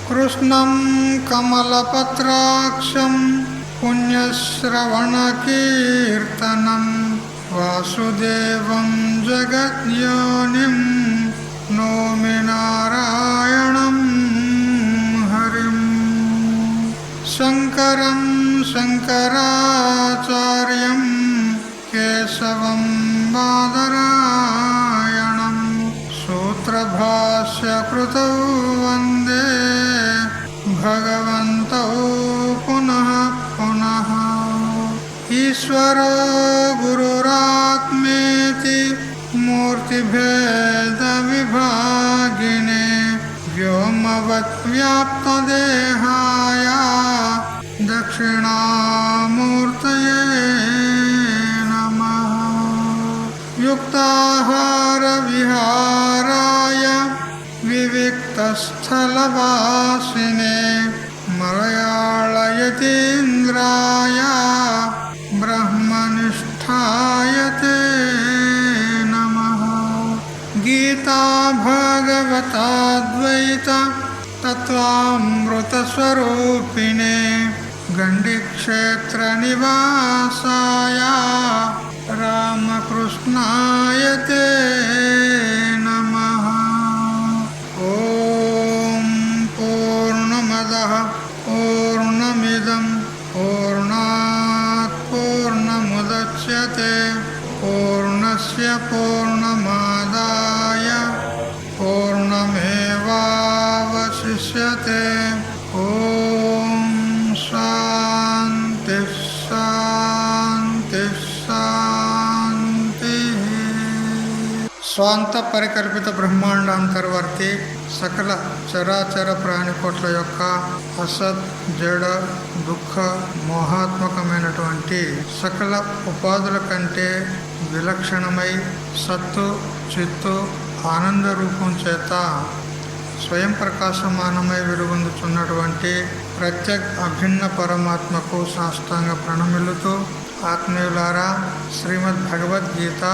కృష్ణం కమలపత్రాక్షం పుణ్యశ్రవణకీర్తనం వాసుదేవం జగద్యోనిం నోమి నారాయణం హరిం. శంకరం శంకరాచార్యం కేశవం బాదరాయణం సూత్రభాష్యకృతౌ వందే భగవంతౌ పునః పునః. ఈశ్వరో గురురాత్మేతి మూర్తిభేద విభాగినే వ్యోమవత్ వ్యాప్తదేహాయ దక్షిణామూర్తయే నమః. యుక్తాహార విహారాయ వివిక్తస్థలవాసినే మలయాళయతీంద్రాయ బ్రహ్మనిష్ఠాయ తే నమః. గీతా భాగవతాద్వైత తత్వామృతస్వరూపిణే గండిక్షేత్ర నివాసాయ రామకృష్ణాయ తే నమః. ఓం పూర్ణమదః పూర్ణమిదం పూర్ణాత్ పూర్ణముదచ్యతే పూర్ణస్య పూర్ణమాదాయ పూర్ణమేవావశిష్యతే. ఓం శాంతి శాంతి శాంతి. స్వాంత పరికల్పిత బ్రహ్మాండాంతర్వర్తి సకల చరాచర ప్రాణికోట్ల యొక్క అసత్ జడ దుఃఖ మోహాత్మకమైనటువంటి సకల ఉపాధుల కంటే విలక్షణమై సత్తు చిత్తు ఆనంద రూపం చేత స్వయం ప్రకాశమానమై వెలుగొందుచున్నటువంటి ప్రత్యేక అభిన్న పరమాత్మకు సాష్టాంగ ప్రణమిల్లుతూ ఆత్మీయులారా, శ్రీమద్ భగవద్గీత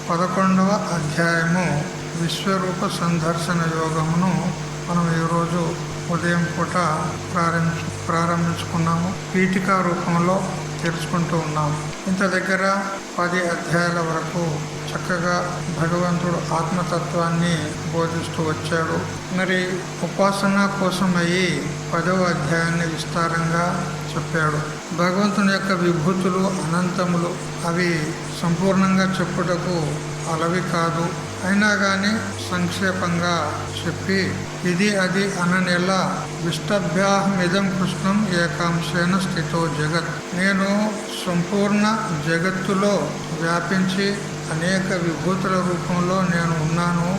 11వ అధ్యాయము విశ్వరూప సందర్శన యోగమును మనం ఈరోజు ఉదయం పూట ప్రారంభించుకున్నాము. పీఠికా రూపంలో తెలుసుకుంటూ ఉన్నాము. ఇంత దగ్గర 10 అధ్యాయాల వరకు చక్కగా భగవంతుడు ఆత్మతత్వాన్ని బోధిస్తూ వచ్చాడు. మరి ఉపాసన కోసమయ్యి 10వ అధ్యాయాన్ని విస్తారంగా చెప్పాడు. భగవంతుని యొక్క విభూతులు అనంతములు, అవి సంపూర్ణంగా చెప్పుటకు అలవి కాదు. అయినా కానీ సంక్షేపంగా చెప్పి ఇది అది అననేలా విష్టభ్యాహమిదం కృష్ణం ఏకాంశేన స్థితో జగత్. నేను సంపూర్ణ జగత్తులో వ్యాపించి అనేక విభూతుల రూపంలో నేను ఉన్నాను.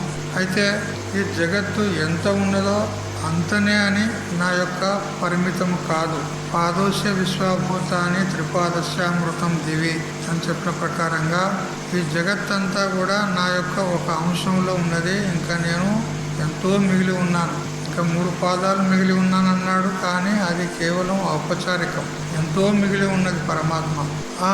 అయితే ఈ జగత్తు ఎంత ఉన్నదో అంతనే అని నా యొక్క పరిమితము కాదు. పాదోస్య విశ్వభూతాన్ని త్రిపాదస్యామృతం దివి అని చెప్పిన ప్రకారంగా ఈ జగత్తంతా కూడా నా యొక్క ఒక అంశంలో ఉన్నది. ఇంకా నేను ఎంతో మిగిలి ఉన్నాను. ఇంకా 3 పాదాలు మిగిలి ఉన్నానన్నాడు, కానీ అది కేవలం ఔపచారికం. ఎంతో మిగిలి ఉన్నది పరమాత్మ. ఆ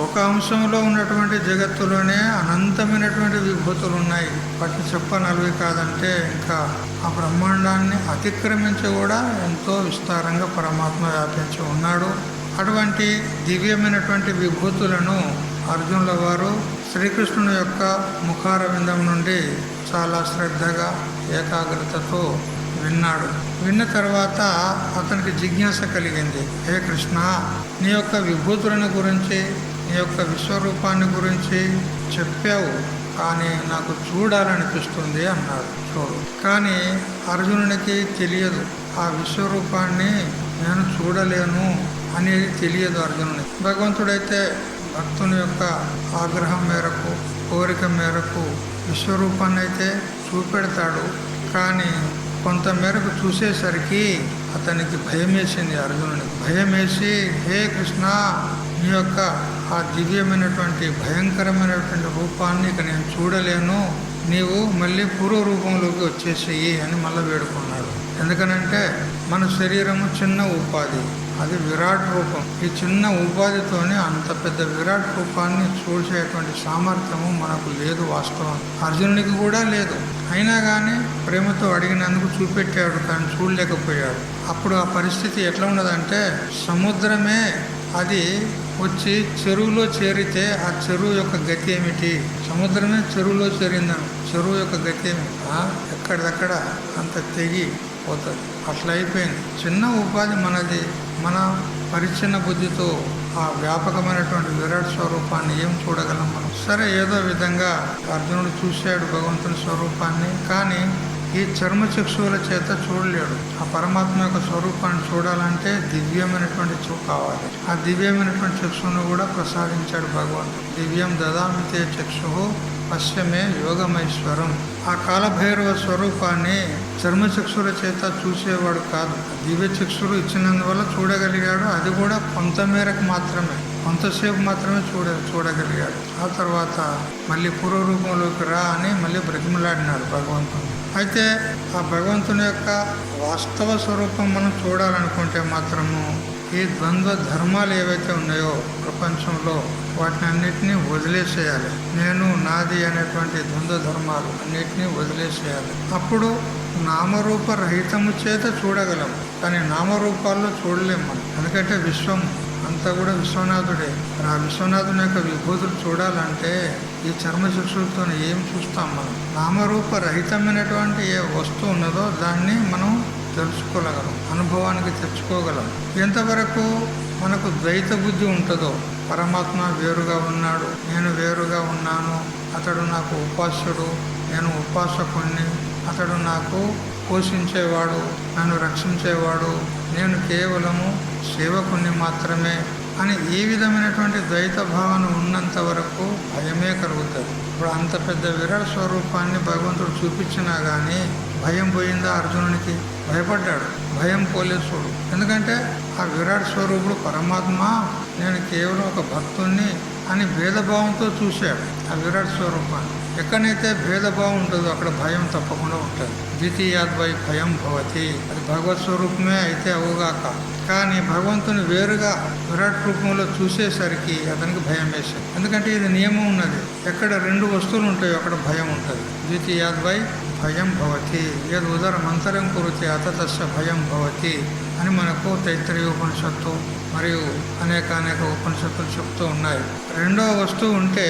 ఒక అంశంలో ఉన్నటువంటి జగత్తులోనే అనంతమైనటువంటి విభూతులు ఉన్నాయి. వాటిని చెప్పనలవి కాదంటే ఇంకా ఆ బ్రహ్మాండాన్ని అతిక్రమించి కూడా ఎంతో విస్తారంగా పరమాత్మ వ్యాపించి ఉన్నాడు. అటువంటి దివ్యమైనటువంటి విభూతులను అర్జునుల వారు శ్రీకృష్ణుని యొక్క ముఖారవిందం నుండి చాలా శ్రద్ధగా ఏకాగ్రతతో విన్నాడు. విన్న తర్వాత అతనికి జిజ్ఞాస కలిగింది. హే కృష్ణ, నీ యొక్క విభూతులను గురించి, నీ యొక్క విశ్వరూపాన్ని గురించి చెప్పావు, కానీ నాకు చూడాలనిపిస్తుంది అన్నాడు. చూడు, కానీ అర్జునునికి తెలియదు. ఆ విశ్వరూపాన్ని నేను చూడలేను అనేది తెలియదు అర్జునునికి. భగవంతుడైతే భక్తుని యొక్క ఆగ్రహం మేరకు, కోరిక మేరకు విశ్వరూపాన్ని అయితే చూపెడతాడు. కానీ కొంత మేరకు చూసేసరికి అతనికి భయం వేసింది. అర్జునునికి భయం వేసి, హే కృష్ణ, నీ యొక్క ఆ దివ్యమైనటువంటి భయంకరమైనటువంటి రూపాన్ని ఇక నేను చూడలేను, నీవు మళ్ళీ పూర్వ రూపంలోకి వచ్చేసేయి అని మళ్ళీ వేడుకున్నాడు. ఎందుకనంటే మన శరీరము చిన్న ఉపాధి, అది విరాట్ రూపం. ఈ చిన్న ఉపాధితోనే అంత పెద్ద విరాట్ రూపాన్ని చూసేటువంటి సామర్థ్యము మనకు లేదు. వాస్తవం అర్జునుడికి కూడా లేదు. అయినా కానీ ప్రేమతో అడిగినందుకు చూపెట్టాడు, కానీ చూడలేకపోయాడు. అప్పుడు ఆ పరిస్థితి ఎట్లా ఉన్నదంటే, సముద్రమే అది వచ్చి చెరువులో చేరితే ఆ చెరువు యొక్క గతి ఏమిటి? సముద్రమే చెరువులో చేరిందను, చెరువు యొక్క గతి ఏమిటి? ఎక్కడిదక్కడ అంత తెగి పోతుంది. అట్లా అయిపోయింది. చిన్న ఉపాధి మనది. మన పరిచ్ఛిన్న బుద్ధితో ఆ వ్యాపకమైనటువంటి విరాట్ స్వరూపాన్ని ఏం చూడగలం మనం? సరే, ఏదో విధంగా అర్జునుడు చూశాడు భగవంతుని స్వరూపాన్ని, కానీ ఈ చర్మచక్షువుల చేత చూడలేడు. ఆ పరమాత్మ యొక్క స్వరూపాన్ని చూడాలంటే దివ్యమైనటువంటి చూపు కావాలి. ఆ దివ్యమైనటువంటి చక్షువును కూడా ప్రసాదించాడు భగవంతుడు. దివ్యం దదామితే చక్షు పశ్యమే యోగమైశ్వరం. ఆ కాలభైరవ స్వరూపాన్ని చర్మచక్షుల చేత చూసేవాడు కాదు, దివ్య చక్షులు ఇచ్చినందువల్ల చూడగలిగాడు. అది కూడా కొంత మేరకు మాత్రమే, కొంతసేపు మాత్రమే చూడగలిగాడు. ఆ తర్వాత మళ్ళీ పూర్వరూపంలోకి రా అని మళ్ళీ బ్రతిమలాడినాడు భగవంతుడు. అయితే ఆ భగవంతుని యొక్క వాస్తవ స్వరూపం మనం చూడాలనుకుంటే మాత్రము ఈ ద్వంద్వ ధర్మాలు ఏవైతే ఉన్నాయో ప్రపంచంలో వాటిని అన్నిటినీ వదిలేసేయాలి. నేను నాది అనేటువంటి ద్వంద్వ ధర్మాలు అన్నిటినీ వదిలేసేయాలి. అప్పుడు నామరూప రహితము చేత చూడగలం, కానీ నామరూపాల్లో చూడలేము మనం. ఎందుకంటే విశ్వం అంతా కూడా విశ్వనాథుడే. ఆ విశ్వనాథుని యొక్క విభూతులు చూడాలంటే ఈ చర్మచక్షులతో ఏం చూస్తాం మనం? నామరూప రహితమైనటువంటి ఏ వస్తువు ఉన్నదో దాన్ని మనం తెలుసుకోగలం, అనుభవానికి తెచ్చుకోగలం. ఎంతవరకు మనకు ద్వైత బుద్ధి ఉంటుందో, పరమాత్మ వేరుగా ఉన్నాడు, నేను వేరుగా ఉన్నాను, అతడు నాకు ఉపాస్యుడు, నేను ఉపాసకుణ్ణి, అతడు నాకు పోషించేవాడు, నన్ను రక్షించేవాడు, నేను కేవలము సేవకుణ్ణి మాత్రమే అని ఈ విధమైనటువంటి ద్వైత భావన ఉన్నంత వరకు భయమే కలుగుతుంది. ఇప్పుడు అంత పెద్ద విరాట్ స్వరూపాన్ని భగవంతుడు చూపించినా కానీ భయం పోయిందా అర్జునునికి? భయపడ్డాడు. భయం పోలేసుడు. ఎందుకంటే ఆ విరాట్ స్వరూపుడు పరమాత్మ, నేను కేవలం ఒక భక్తుణ్ణి అని భేదభావంతో చూశాడు ఆ విరాట్ స్వరూపాన్ని. ఎక్కడైతే భేదభావం ఉంటుందో అక్కడ భయం తప్పకుండా ఉంటుంది. ద్వితీయాద్వై భయం భవతి, అది భగవత్ స్వరూపమే అయితే అవుగాక. కానీ భగవంతుని వేరుగా విరాట్ రూపంలో చూసేసరికి అతనికి భయం వేశాడు. ఎందుకంటే ఇది నియమం ఉన్నది, ఎక్కడ రెండు వస్తువులు ఉంటాయో అక్కడ భయం ఉంటుంది. ద్వితీయాద్వై భయం భవతి, ఏది ఉదరం అంతరం కురితే అతతస్య భయం భవతి అని మనకు తైత్తరీయ ఉపనిషత్తు మరియు అనేక ఉపనిషత్తులు చెప్తూ ఉన్నాయి. రెండవ వస్తువు ఉంటే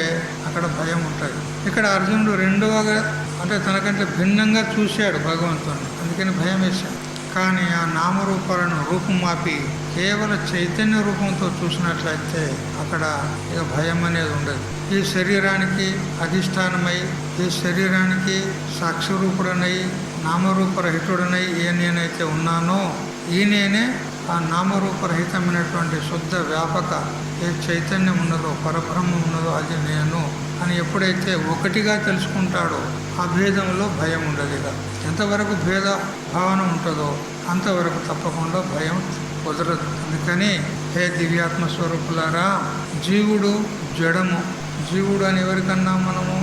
అక్కడ భయం ఉంటుంది. ఇక్కడ అర్జునుడు రెండవగా అంటే తనకంటే భిన్నంగా చూశాడు భగవంతుని, అందుకని భయం వేశాడు. కానీ ఆ నామరూపాలను రూపుమాపి కేవల చైతన్య రూపంతో చూసినట్లయితే అక్కడ ఇక భయం అనేది ఉండదు. ఈ శరీరానికి అధిష్టానమై, ఈ శరీరానికి సాక్షిరూపుడనై, నామరూపరహితుడనై ఏ నేనైతే ఉన్నానో ఈ నేనే ఆ నామరూపరహితమైనటువంటి శుద్ధ వ్యాపక ఏ చైతన్యం ఉన్నదో, పరబ్రహ్మం ఉన్నదో అది నేను అని ఎప్పుడైతే ఒకటిగా తెలుసుకుంటాడో ఆ భేదంలో భయం ఉండదు. ఇక ఎంతవరకు భేద భావన ఉంటుందో అంతవరకు తప్పకుండా భయం కుదరదు. అందుకని హే దివ్యాత్మ స్వరూపులారా, జీవుడు జడము. జీవుడు అని ఎవరికన్నా మనము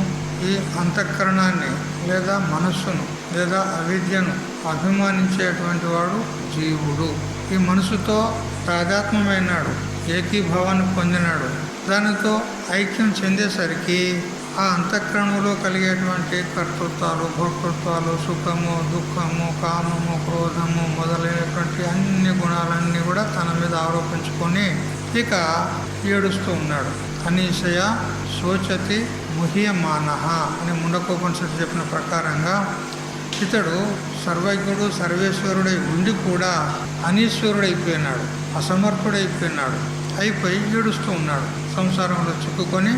ఈ అంతఃకరణాన్ని లేదా మనస్సును లేదా అవిద్యను అభిమానించేటువంటి వాడు జీవుడు. ఈ మనసుతో తాదాత్మ్యమైనాడు, ఏకీభావాన్ని పొందినాడు. దానితో ఐక్యం చెందేసరికి ఆ అంతఃకరణలో కలిగేటువంటి కర్తృత్వాలు, భోక్తృత్వాలు, సుఖము, దుఃఖము, కామము, క్రోధము మొదలైనటువంటి అన్ని గుణాలన్నీ కూడా తన మీద ఆరోపించుకొని ఇక ఏడుస్తూ ఉన్నాడు. అనీశయ శోచతి ముహ్యమానః అని ముండకోపనిషత్తు చెప్పిన ప్రకారంగా ఇతడు సర్వజ్ఞుడు, సర్వేశ్వరుడై ఉండి కూడా అనీశ్వరుడైపోయినాడు, అసమర్థుడైపోయినాడు. అయిపోయి ఏడుస్తూ ఉన్నాడు, సంసారంలో చిక్కుకొని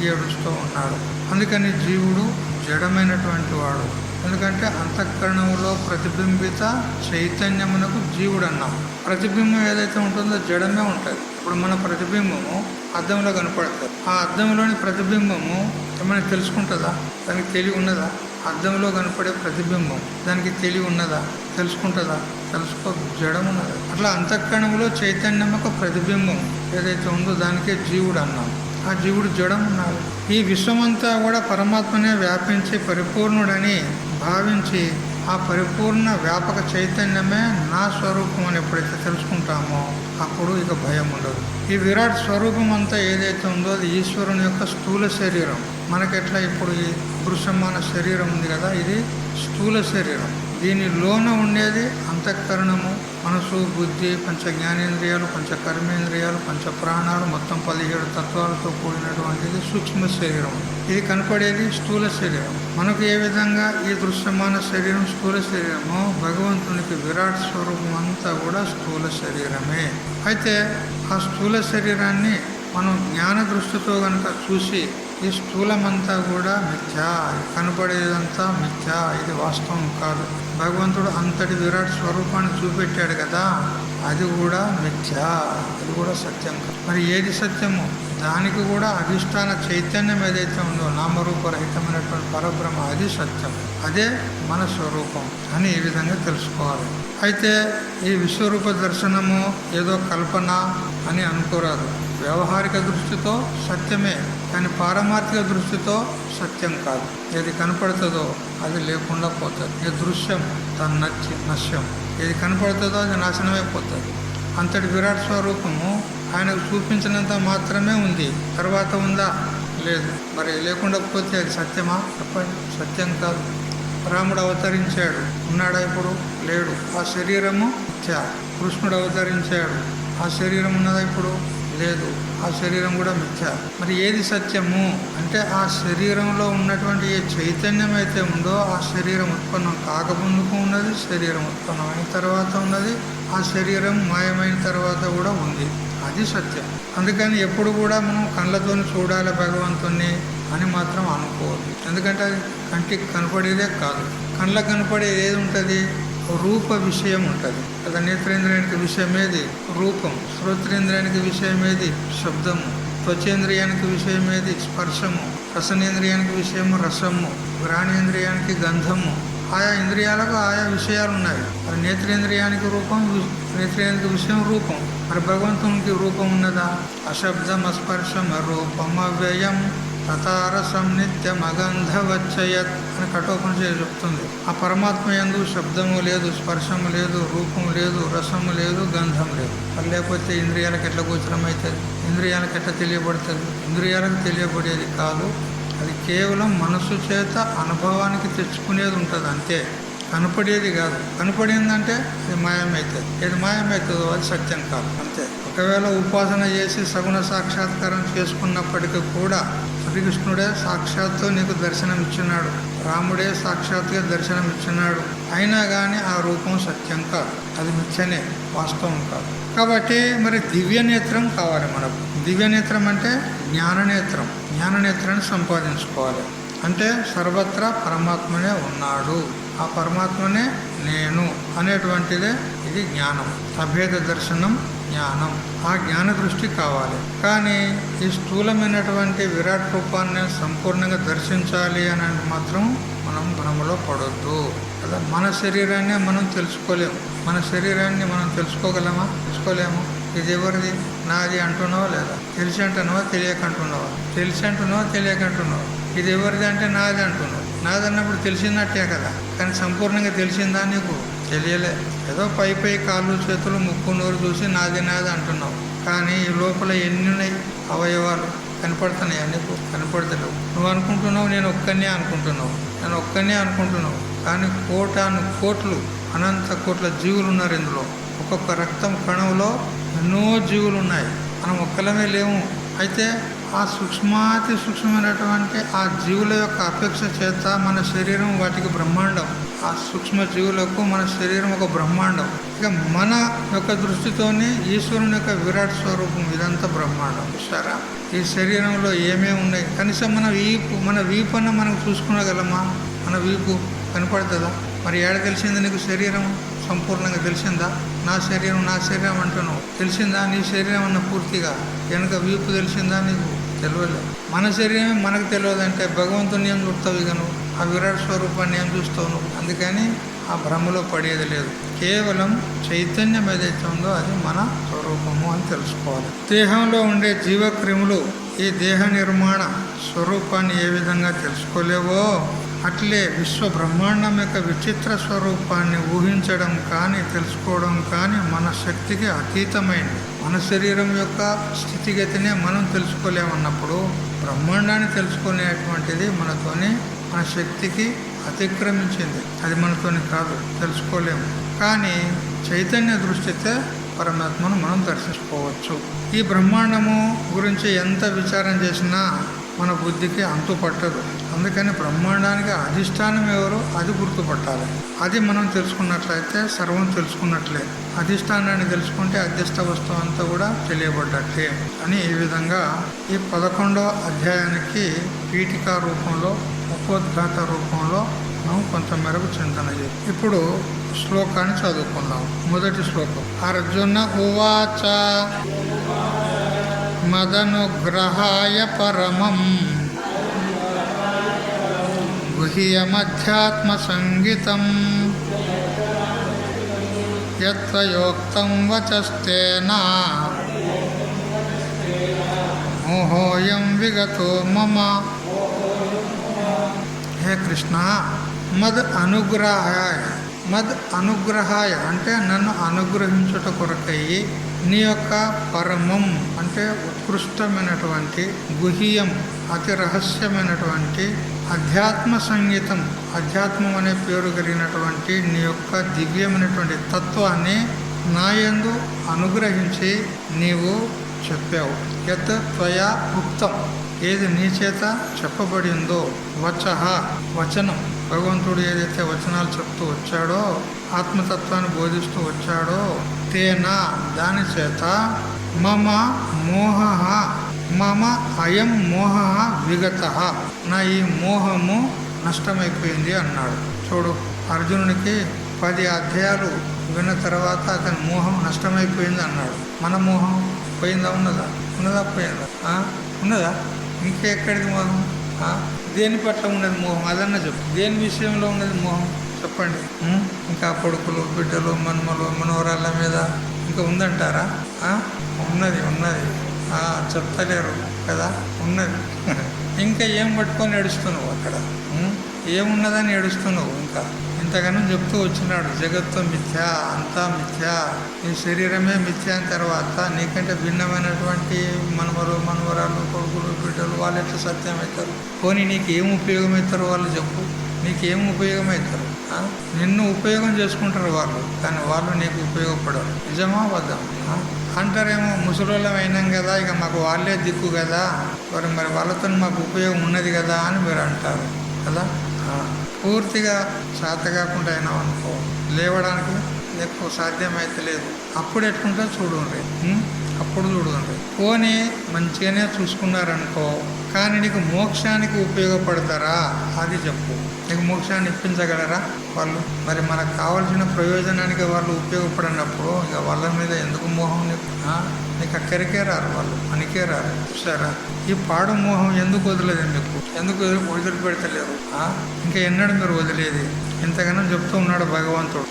ఏడుస్తూ ఉన్నాడు. అందుకని జీవుడు జడమైనటువంటి వాడు. ఎందుకంటే అంతఃకరణంలో ప్రతిబింబిత చైతన్యమునకు జీవుడు అన్నాం. ప్రతిబింబం ఏదైతే ఉంటుందో జడమే ఉంటుంది. ఇప్పుడు మన ప్రతిబింబము అద్దంలో కనపడుతుంది. ఆ అద్దంలోని ప్రతిబింబము ఏమైనా తెలుసుకుంటుందా? దానికి తెలివి ఉన్నదా? అద్దంలో కనపడే ప్రతిబింబం దానికి తెలివి ఉన్నదా? తెలుసుకుంటుందా? తెలుసుకో, జడం ఉన్నది. అట్లా అంతఃకరణంలో చైతన్యం ఒక ప్రతిబింబం ఏదైతే ఉందో దానికే జీవుడు అన్నాం. ఆ జీవుడు జడం ఉన్నాడు. ఈ విశ్వమంతా కూడా పరమాత్మనే వ్యాపించి పరిపూర్ణుడని భావించి ఆ పరిపూర్ణ వ్యాపక చైతన్యమే నా స్వరూపం అని ఎప్పుడైతే తెలుసుకుంటామో అప్పుడు ఇక భయం ఉండదు. ఈ విరాట్ స్వరూపం అంతా ఏదైతే ఉందో అది ఈశ్వరుని యొక్క స్థూల శరీరం. మనకెట్లా ఇప్పుడు ఈ దృశ్యమాన శరీరం ఉంది కదా, ఇది స్థూల శరీరం. దీనిలోన ఉండేది అంతఃకరణము, మనసు, బుద్ధి, పంచ జ్ఞానేంద్రియాలు, పంచ కర్మేంద్రియాలు, పంచ ప్రాణాలు, మొత్తం 17 తత్వాలతో కూడినటువంటిది సూక్ష్మ శరీరం. ఇది కనపడేది స్థూల శరీరం. మనకు ఏ విధంగా ఈ దృశ్యమాన శరీరం స్థూల శరీరమో, భగవంతునికి విరాట్ స్వరూపం అంతా కూడా స్థూల శరీరమే. అయితే ఆ స్థూల శరీరాన్ని మనం జ్ఞాన దృష్టితో కనుక చూసి ఈ స్థూలమంతా కూడా మిథ్యా, కనపడేదంతా మిథ్యా, ఇది వాస్తవం కాదు, భగవంతుడు అంతటి విరాట్ స్వరూపాన్ని చూపెట్టాడు కదా, అది కూడా మిథ్యా, అది కూడా సత్యం కాదు. మరి ఏది సత్యము? దానికి కూడా అధిష్టాన చైతన్యం ఏదైతే ఉందో నామరూపరహితమైనటువంటి పరబ్రహ్మ, అది సత్యం, అదే మన స్వరూపం అని ఈ విధంగా తెలుసుకోవాలి. అయితే ఈ విశ్వరూప దర్శనము ఏదో కల్పన అని అనుకోరాదు. వ్యవహారిక దృష్టితో సత్యమే, కానీ పారమార్థిక దృష్టితో సత్యం కాదు. ఏది కనపడుతుందో అది లేకుండా పోతుంది. ఈ దృశ్యం తన నశ్యం, ఏది కనపడుతుందో అది నాశనమైపోతుంది. అంతటి విరాట్ స్వరూపము ఆయనకు చూపించినంత మాత్రమే ఉంది, తర్వాత ఉందా? లేదు. మరి లేకుండా పోతే అది సత్యమా? చెప్పండి, సత్యం కాదు. రాముడు అవతరించాడు, ఉన్నాడా? ఇప్పుడు లేడు. ఆ శరీరము మిథ్యా. కృష్ణుడు అవతరించాడు, ఆ శరీరం ఉన్నదా? ఇప్పుడు లేదు. ఆ శరీరం కూడా మిథ్యా. మరి ఏది సత్యము అంటే ఆ శరీరంలో ఉన్నటువంటి ఏ చైతన్యం అయితే ఉందో ఆ శరీరం ఉత్పన్నం కాకముందుకు ఉన్నది, శరీరం ఉత్పన్నమైన తర్వాత ఉన్నది, ఆ శరీరం మాయమైన తర్వాత కూడా ఉంది, అది సత్యం. అందుకని ఎప్పుడు కూడా మనం కళ్ళతో చూడాలి భగవంతుణ్ణి అని మాత్రం అనుకోవద్దు. ఎందుకంటే అది కంటికి కనపడేదే కాదు. కళ్ళకు కనపడేది ఏది ఉంటుంది? రూప విషయం ఉంటుంది కదా. నేత్రేంద్రియానికి విషయం ఏది? రూపం. శ్రోత్రేంద్రియానికి విషయం ఏది? శబ్దము. త్వచేంద్రియానికి విషయం ఏది? స్పర్శము. రసనేంద్రియానికి విషయము రసము. గ్రాణేంద్రియానికి గంధము. ఆయా ఇంద్రియాలకు ఆయా విషయాలు ఉన్నాయి. మరి నేత్రేంద్రియానికి రూపం, నేత్రేంద్రియానికి విషయం రూపం. మరి భగవంతునికి రూపం ఉన్నదా? అశబ్దం అస్పర్శం రూపం అవ్యయం తథారసం నిత్యమగంధవచ్చయత్ అని కఠోపనిషత్తు చెప్తుంది. ఆ పరమాత్మ యందు శబ్దము లేదు, స్పర్శము లేదు, రూపము లేదు, రసము లేదు, గంధం లేదు. మరి లేకపోతే ఇంద్రియాలకు ఎట్లా గోచరం అవుతుంది? ఇంద్రియాలకు ఎట్లా తెలియబడుతుంది? ఇంద్రియాలకు తెలియబడేది కాదు, అది కేవలం మనసు చేత అనుభవానికి తెచ్చుకునేది ఉంటుంది అంతే, కనపడేది కాదు. కనపడిందంటే అది మాయమవుతుంది. ఏది మాయమవుతుందో అది సత్యం కాదు, అంతే. ఒకవేళ ఉపాసన చేసి సగుణ సాక్షాత్కారం చేసుకున్నప్పటికీ కూడా శ్రీకృష్ణుడే సాక్షాత్తు నీకు దర్శనం ఇచ్చినాడు, రాముడే సాక్షాత్తుగా దర్శనం ఇచ్చినాడు, అయినా కానీ ఆ రూపం సత్యం కాదు, అది మిథ్యనే, వాస్తవం కాదు. కాబట్టి మరి దివ్యనేత్రం కావాలి మనకు. దివ్యనేత్రం అంటే జ్ఞాననేత్రం. జ్ఞాననేత్రాన్ని సంపాదించుకోవాలి. అంటే సర్వత్రా పరమాత్మనే ఉన్నాడు, ఆ పరమాత్మనే నేను అనేటువంటిదే ఇది జ్ఞానం. అభేద దర్శనం జ్ఞానం. ఆ జ్ఞాన దృష్టి కావాలి. కానీ ఈ స్థూలమైనటువంటి విరాట్ రూపాన్ని సంపూర్ణంగా దర్శించాలి అని మాత్రం మనం భ్రమలో పడొద్దు కదా. మన శరీరాన్ని మనం తెలుసుకోలేము. మన శరీరాన్ని మనం తెలుసుకోగలమా? తెలుసుకోలేము. ఇది ఎవరిది? నాది అంటున్నావా లేదా? తెలిసి అంటున్నావా, తెలియక అంటున్నావా? తెలిసి అంటున్నావా, తెలియక అంటున్నావా? ఇది ఎవరిది అంటే నాది అంటున్నావు. నాది అన్నప్పుడు తెలిసినట్టే కదా, కానీ సంపూర్ణంగా తెలిసిందా నీకు? తెలియలే. ఏదో పై కాళ్ళు చేతులు ముక్కు నోరు చూసి నాది నాది అంటున్నావు, కానీ ఈ లోపల ఎన్ని ఉన్నాయి అవయవాలు? కనపడుతున్నాయా నీకు? కనపడతలేవు. నువ్వు అనుకుంటున్నావు నేను ఒక్కనే అనుకుంటున్నావు, నేను ఒక్కనే అనుకుంటున్నావు, కానీ కోట్లు అనంత కోట్ల జీవులు ఉన్నారు ఇందులో. ఒక్కొక్క రక్తం కణంలో ఎన్నో జీవులు ఉన్నాయి, మనం ఒక్కలమే లేము. అయితే ఆ సూక్ష్మాతి సూక్ష్మమైనటువంటి ఆ జీవుల యొక్క అపేక్ష చేత మన శరీరం వాటికి బ్రహ్మాండం. ఆ సూక్ష్మ జీవులకు మన శరీరం ఒక బ్రహ్మాండం. ఇక మన యొక్క దృష్టితోనే ఈశ్వరుని యొక్క విరాట్ స్వరూపం ఇదంతా బ్రహ్మాండం. చూసారా? ఈ శరీరంలో ఏమేమి ఉన్నాయి? కనీసం మన వీపు అన్న మనం చూసుకునగలమా? మన వీపు కనపడుతుందా? మరి ఏడ తెలిసింది నీకు శరీరం? సంపూర్ణంగా తెలిసిందా? నా శరీరం అంటున్నావు, తెలిసిందా? నీ శరీరం అన్న పూర్తిగా వెనక వీపు తెలిసిందా నీకు? తెలియలేదు. మన శరీరమే మనకు తెలియదంటే భగవంతుని ఏం చూస్తావు? ఇక నువ్వు ఆ విరాట్ స్వరూపాన్ని ఏం చూస్తావు నువ్వు? అందుకని ఆ భ్రమలో పడేది లేదు. కేవలం చైతన్యం ఏదైతే ఉందో అది మన స్వరూపము అని తెలుసుకోవాలి. దేహంలో ఉండే జీవక్రిములు ఈ దేహ నిర్మాణ స్వరూపాన్ని ఏ విధంగా తెలుసుకోలేవో అట్లే విశ్వ బ్రహ్మాండం యొక్క విచిత్ర స్వరూపాన్ని ఊహించడం కానీ తెలుసుకోవడం కానీ మన శక్తికి అతీతమైంది. మన శరీరం యొక్క స్థితిగతినే మనం తెలుసుకోలేమన్నప్పుడు బ్రహ్మాండాన్ని తెలుసుకునేటువంటిది మన శక్తికి అతిక్రమించింది. అది మనతోని కాదు, తెలుసుకోలేము. కానీ చైతన్య దృష్టితే పరమాత్మను మనం దర్శించుకోవచ్చు. ఈ బ్రహ్మాండము గురించి ఎంత విచారం చేసినా మన బుద్ధికి అంతు పట్టదు. అందుకని బ్రహ్మాండానికి అధిష్టానం ఎవరు అది గుర్తుపట్టాలి. అది మనం తెలుసుకున్నట్లయితే సర్వం తెలుసుకున్నట్లే. అధిష్టానాన్ని తెలుసుకుంటే అధ్యస్థ వస్తువు అంతా కూడా తెలియబడ్డట్లే అని ఈ విధంగా ఈ 11వ అధ్యాయానికి పీఠికా రూపంలో ఉపోద్ఘాత రూపంలో మనం కొంతమేరకు చింతన చేయాలి. ఇప్పుడు శ్లోకాన్ని చదువుకుందాం. మొదటి శ్లోకం. అర్జున ఉవాచ మదనుగ్రహాయ పరమం గుహ్యమధ్యాత్మ సంగీతం యత్వయోక్తం వచస్తేన మోహోయం విగతో మమ. హే కృష్ణ, మద్ అనుగ్రహాయ అంటే నన్ను అనుగ్రహించుట కొరకై నీ యొక్క పరమం అంటే ఉత్కృష్టమైనటువంటి, గుహ్యం అతి రహస్యమైనటువంటి, అధ్యాత్మ సంగీతం అధ్యాత్మం అనే పేరు కలిగినటువంటి నీ యొక్క దివ్యమైనటువంటి తత్వాన్ని నాయందు అనుగ్రహించి నీవు చెప్పావు. యత్ త్వయా ఉక్తం, ఏది నీ చేత చెప్పబడిందో, వచనం భగవంతుడు ఏదైతే వచనాలు చెప్తూ వచ్చాడో, ఆత్మతత్వాన్ని బోధిస్తూ వచ్చాడో, తేనా దాని చేత మమ అయం మోహ విగత, నా ఈ మోహము నష్టమైపోయింది అన్నాడు. చూడు, అర్జునునికి 10 అధ్యాయాలు విన్న తర్వాత అతని మోహం నష్టమైపోయింది అన్నాడు. మన మోహం పోయిందా? ఉన్నదా పోయిందా? ఉన్నదా? ఇంకెక్కడికి మోహం? దేని పట్ల ఉన్నది మోహం? అదన్నా చెప్పు. దేని విషయంలో ఉన్నది మోహం చెప్పండి. ఇంకా కొడుకులు, బిడ్డలు, మనవరాళ్ళ మీద ఇంకా ఉందంటారా? ఉన్నది చెప్తలేరు కదా, ఉన్నది. ఇంకా ఏం పట్టుకొని ఏడుస్తున్నావు అక్కడ? ఏమున్నదని ఏడుస్తున్నావు? ఇంకా ఇంతగానో చెప్తూ వచ్చినాడు, జగత్తు మిథ్య, అంతా మిథ్య, నీ శరీరమే మిథ్య అని. తర్వాత నీకంటే భిన్నమైనటువంటి మనవరాలు, కొడుకులు, బిడ్డలు వాళ్ళు ఎట్లా సత్యం అవుతారు? పోనీ నీకు ఏం ఉపయోగం అవుతారు వాళ్ళు? చెప్పు, నీకేం ఉపయోగం అవుతారు? నిన్ను ఉపయోగం చేసుకుంటారు వాళ్ళు, కానీ వాళ్ళు నీకు ఉపయోగపడరు. నిజమా అబద్ధమా? అంటారేమో, ముసలోళ్ళం అయినాం కదా, ఇక మాకు వాళ్ళే దిక్కు కదా, మరి వాళ్ళతో మాకు ఉపయోగం ఉన్నది కదా అని మీరు అంటారు కదా. పూర్తిగా చేత కాకుండా అయినాం అనుకో, లేవడానికి ఎక్కువ సాధ్యమైతే లేదు. అప్పుడు ఎట్లుంటే చూడండి, అప్పుడు చూడండి. పోనీ మంచిగానే చూసుకున్నారనుకో, కానీ నీకు మోక్షానికి ఉపయోగపడతారా అది చెప్పు. నీకు మోక్షాన్ని ఇప్పించగలరా వాళ్ళు? మరి మనకు కావాల్సిన ప్రయోజనానికి వాళ్ళు ఉపయోగపడినప్పుడు ఇక వాళ్ళ మీద ఎందుకు మోహం? నీకు అక్కడికే రారు వాళ్ళు, పనికే రారు. చూసారా, ఈ పాడు మోహం ఎందుకు వదిలేదు? ఎందుకు వదిలిపెడతలేరు? ఇంకా ఎన్నడూ మీరు వదిలేది? ఇంతగానో చెప్తూ ఉన్నాడు భగవంతుడు.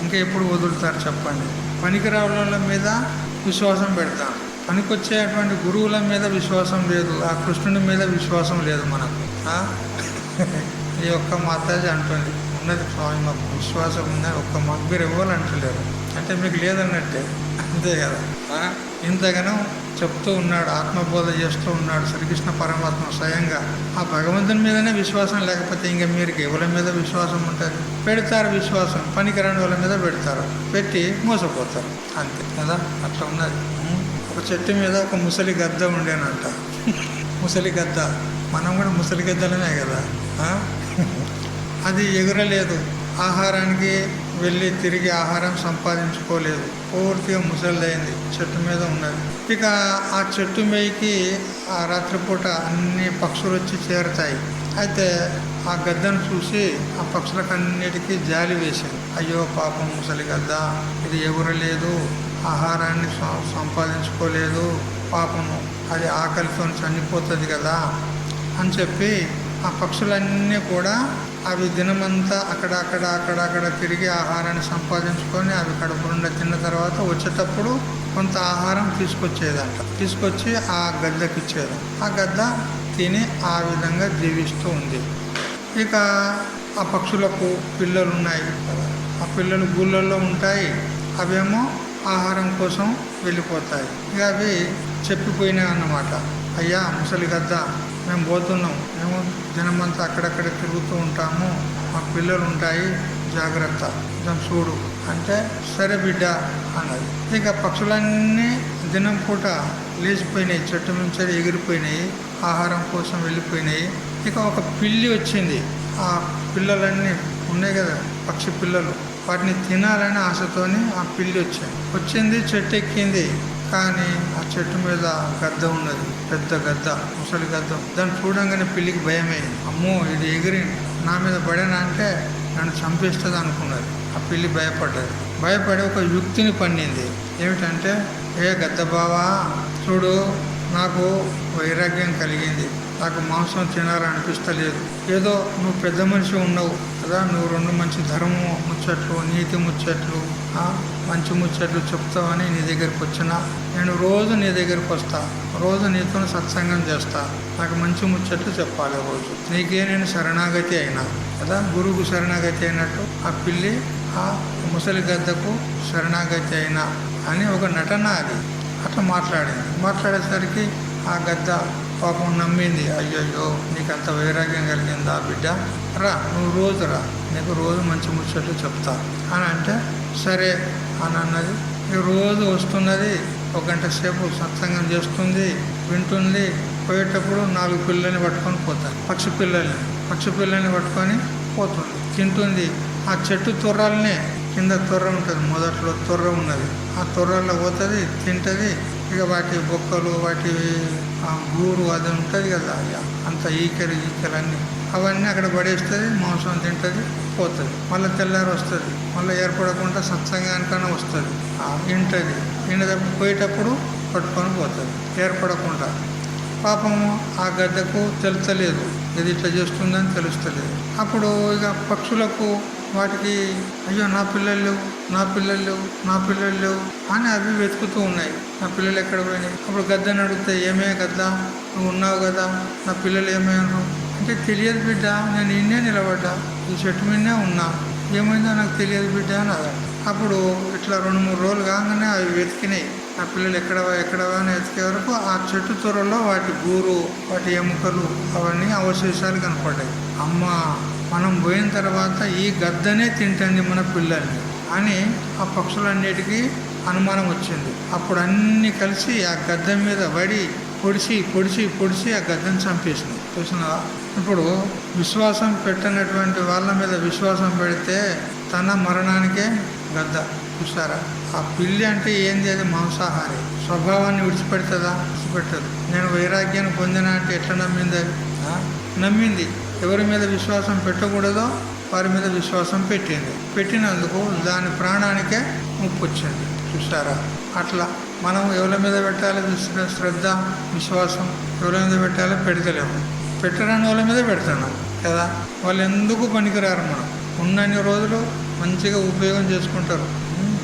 ఇంకా ఎప్పుడు వదులుతారు చెప్పండి? పనికిరావుల మీద విశ్వాసం పెడతాం, పనికొచ్చేటువంటి గురువుల మీద విశ్వాసం లేదు, ఆ కృష్ణుని మీద విశ్వాసం లేదు మనకు. ఈ ఒక్క మాతాజీ అంటుంది, ఉన్నది స్వామి మాకు విశ్వాసం ఉందని ఒక్క మాకు మీరు ఇవ్వాలంటలేరు అంటే మీకు లేదన్నట్టే, అంతే కదా. ఇంతగానో చెప్తూ ఉన్నాడు, ఆత్మబోధ చేస్తూ ఉన్నాడు శ్రీకృష్ణ పరమాత్మ స్వయంగా. ఆ భగవంతుని మీదనే విశ్వాసం లేకపోతే ఇంకా మీరు ఎవరి మీద విశ్వాసం ఉంటుంది? పెడతారు విశ్వాసం, పనికిరాని వాళ్ళ మీద పెడతారు, పెట్టి మోసపోతారు, అంతే కదా. అట్లా ఉన్నది. ఒక చెట్టు మీద ఒక ముసలి గద్ద ఉండేనంట. ముసలి గద్ద, మనం కూడా ముసలి గద్దలనే కదా. అది ఎగురలేదు, ఆహారానికి వెళ్ళి తిరిగి ఆహారం సంపాదించుకోలేదు, పూర్తిగా ముసలిదైంది, చెట్టు మీద ఉన్నది. ఇక ఆ చెట్టు మీదకి ఆ రాత్రిపూట అన్ని పక్షులు వచ్చి చేరుతాయి. అయితే ఆ గద్దను చూసి ఆ పక్షులకు అన్నిటికీ జాలి వేసింది. అయ్యో పాపం ముసలి గద్ద, ఇది ఎగురలేదు, ఆహారాన్ని సంపాదించుకోలేదు, పాపము అది ఆకలితో చనిపోతుంది కదా అని చెప్పి ఆ పక్షులన్నీ కూడా అవి దినమంతా అక్కడ తిరిగి ఆహారాన్ని సంపాదించుకొని అవి కడుపు నిండా తిన్న తర్వాత వచ్చేటప్పుడు కొంత ఆహారం తీసుకొచ్చి ఆ గద్దకి ఇచ్చేది. ఆ గద్ద తిని ఆ విధంగా జీవిస్తూ ఉంది. ఇక ఆ పక్షులకు పిల్లలు ఉన్నాయి కదా, ఆ పిల్లలు గూళ్ళల్లో ఉంటాయి. అవేమో ఆహారం కోసం వెళ్ళిపోతాయి. ఇక అవి చెప్పిపోయినాయి అన్నమాట. అయ్యా ముసలి గద్ద, మేము పోతున్నాం, మేము దినమంతా అక్కడక్కడ తిరుగుతూ ఉంటాము, మా పిల్లలు ఉంటాయి, జాగ్రత్త, కొంచెం చూడు అంటే సరే బిడ్డ అన్నది. ఇక పక్షులన్నీ దినం పూట లేచిపోయినాయి, చెట్టు నుంచి ఎగిరిపోయినాయి, ఆహారం కోసం వెళ్ళిపోయినాయి. ఇక ఒక పిల్లి వచ్చింది. ఆ పిల్లలన్నీ ఉన్నాయి కదా పక్షి పిల్లలు, వాటిని తినాలని ఆశతోని ఆ పిల్లి వచ్చింది, చెట్టు ఎక్కింది. కానీ ఆ చెట్టు మీద గద్ద ఉన్నది, పెద్ద గద్ద, ముసలి గద్ద. దాన్ని చూడంగానే పిల్లికి భయమైంది. అమ్మో ఇది ఎగిరి నా మీద పడేనా అంటే నన్ను చంపేస్తుంది అనుకున్నది. ఆ పిల్లి భయపడి ఒక యుక్తిని పన్నింది. ఏమిటంటే, ఏ గద్ద బావా చూడు, నాకు వైరాగ్యం కలిగింది, నాకు మాంసం తినాలనిపిస్తలేదు. ఏదో నువ్వు పెద్ద మనిషి ఉన్నావు కదా, నువ్వు 2 మంచి ధర్మం ముచ్చట్లు, నీతి ముచ్చట్లు, మంచి ముచ్చట్లు చెప్తావని నీ దగ్గరికి వచ్చినా, నేను రోజు నీ దగ్గరికి వస్తా, రోజు నీతో సత్సంగం చేస్తా, నాకు మంచి ముచ్చట్లు చెప్పాలి రోజు, నీకే నేను శరణాగతి అయినా కదా, గురువుకు శరణాగతి అయినట్టు ఆ పిల్లి ఆ ముసలి గద్దకు శరణాగతి అయినా అని ఒక నటన. అది అట్లా మాట్లాడేసరికి ఆ గద్ద పాపం నమ్మింది. అయ్యయ్యో నీకంత వైరాగ్యం కలిగిందా బిడ్డ, నువ్వు రోజు నీకు రోజు మంచి ముచ్చట్లు చెప్తా అని అంటే సరే అని అన్నది. రోజు వస్తున్నది, 1 గంట సేపు సత్సంగం చేస్తుంది, వింటుంది. పోయేటప్పుడు 4 పిల్లల్ని పట్టుకొని పోతారు, పక్షి పిల్లల్ని పట్టుకొని పోతుంది, తింటుంది. ఆ చెట్టు తొర్రలనే, కింద తొర్ర ఉంటుంది, మొదట్లో తొర్ర ఉన్నది, ఆ తొర్రలో పోతుంది, తింటుంది. ఇక వాటి బొక్కలు, వాటి గూరు అది ఉంటుంది కదా, అంత ఈకలన్నీ అవన్నీ అక్కడ పడేస్తుంది, మాంసం తింటుంది, పోతుంది. మళ్ళీ తెల్లారి వస్తుంది, మళ్ళీ ఏర్పడకుండా సత్సంగానికన్నా వస్తుంది, వింటది. పోయేటప్పుడు పట్టుకొని పోతుంది ఏర్పడకుండా. పాపము ఆ గద్దకు తెలుస్తలేదు, ఇది ఇట్లా చేస్తుందని తెలుస్తలేదు. అప్పుడు ఇక పక్షులకు వాటికి అయ్యో నా పిల్లలు లేవు అని అవి వెతుకుతూ ఉన్నాయి. నా పిల్లలు ఎక్కడ పోయినాయి? అప్పుడు గద్దని అడిగితే, ఏమే గద్ద నువ్వు ఉన్నావు కదా, నా పిల్లలు ఏమయ్యారు అంటే, తెలియదు బిడ్డ, నేను ఇన్నే నిలబడ్డా, ఈ చెట్టు మీదనే ఉన్నా, ఏమైందో నాకు తెలియదు బిడ్డ అని అదా. అప్పుడు ఇట్లా 2-3 రోజులు కాగానే అవి వెతికినాయి, నా పిల్లలు ఎక్కడవా అని వెతికే వరకు ఆ చెట్టు త్వరలో వాటి గూరు, వాటి ఎముకలు అవన్నీ అవశేషాలు కనపడ్డాయి. అమ్మ, మనం పోయిన తర్వాత ఈ గద్దనే తింటుంది మన పిల్లల్ని అని ఆ పక్షులన్నిటికీ అనుమానం వచ్చింది. అప్పుడు అన్నీ కలిసి ఆ గద్ద మీద పడి పొడిచి ఆ గద్దను చంపేసింది. చూసినా, ఇప్పుడు విశ్వాసం పెట్టినటువంటి వాళ్ళ మీద విశ్వాసం పెడితే తన మరణానికే గద్ద. చూసారా, ఆ పిల్లి అంటే ఏంది, అది మాంసాహారి, స్వభావాన్ని విడిచిపెడుతుందా? విడిచిపెట్టదు. నేను వైరాగ్యాన్ని పొందినా అంటే ఎట్లా నమ్మింది? నమ్మింది. ఎవరి మీద విశ్వాసం పెట్టకూడదో వారి మీద విశ్వాసం పెట్టినందుకు దాని ప్రాణానికే ముప్పు వచ్చింది. చూసారా, అట్లా మనం ఎవరి మీద పెట్టాలి శ్రద్ధ, విశ్వాసం, ఎవరి మీద పెట్టాలో పెడతలేము, పెట్టరాని వాళ్ళ మీద పెడతాను కదా. వాళ్ళు ఎందుకు పనికిరారు. మనం ఉన్నన్ని రోజులు మంచిగా ఉపయోగం చేసుకుంటారు.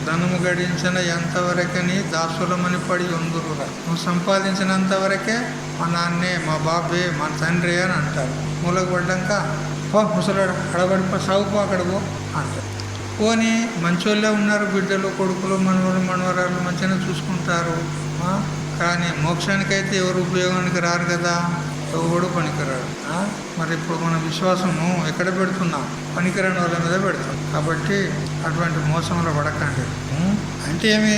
ధనము గడించిన ఎంతవరకని దాసులమని పడి ఉందురురా, నువ్వు సంపాదించినంత వరకే మా నాన్నే, మా బాబే, మా తండ్రి అని అంటారు. మూలకు పడ్డాక ముసలాడు అడబడిపో, సాగుపో, అక్కడపో అంటారు. పోనీ మంచోళ్ళే ఉన్నారు, బిడ్డలు, కొడుకులు, మనవరాలు మంచిగానే చూసుకుంటారు. కానీ మోక్షానికైతే ఎవరు ఉపయోగానికి రారు కదా, ఎవడు పనికిరాడు. మరి ఇప్పుడు మన విశ్వాసము ఎక్కడ పెడుతున్నాం? పనికిరాని వాళ్ళ మీద పెడతాం. కాబట్టి అటువంటి మోసంలో పడకండి. అంటే ఏమి,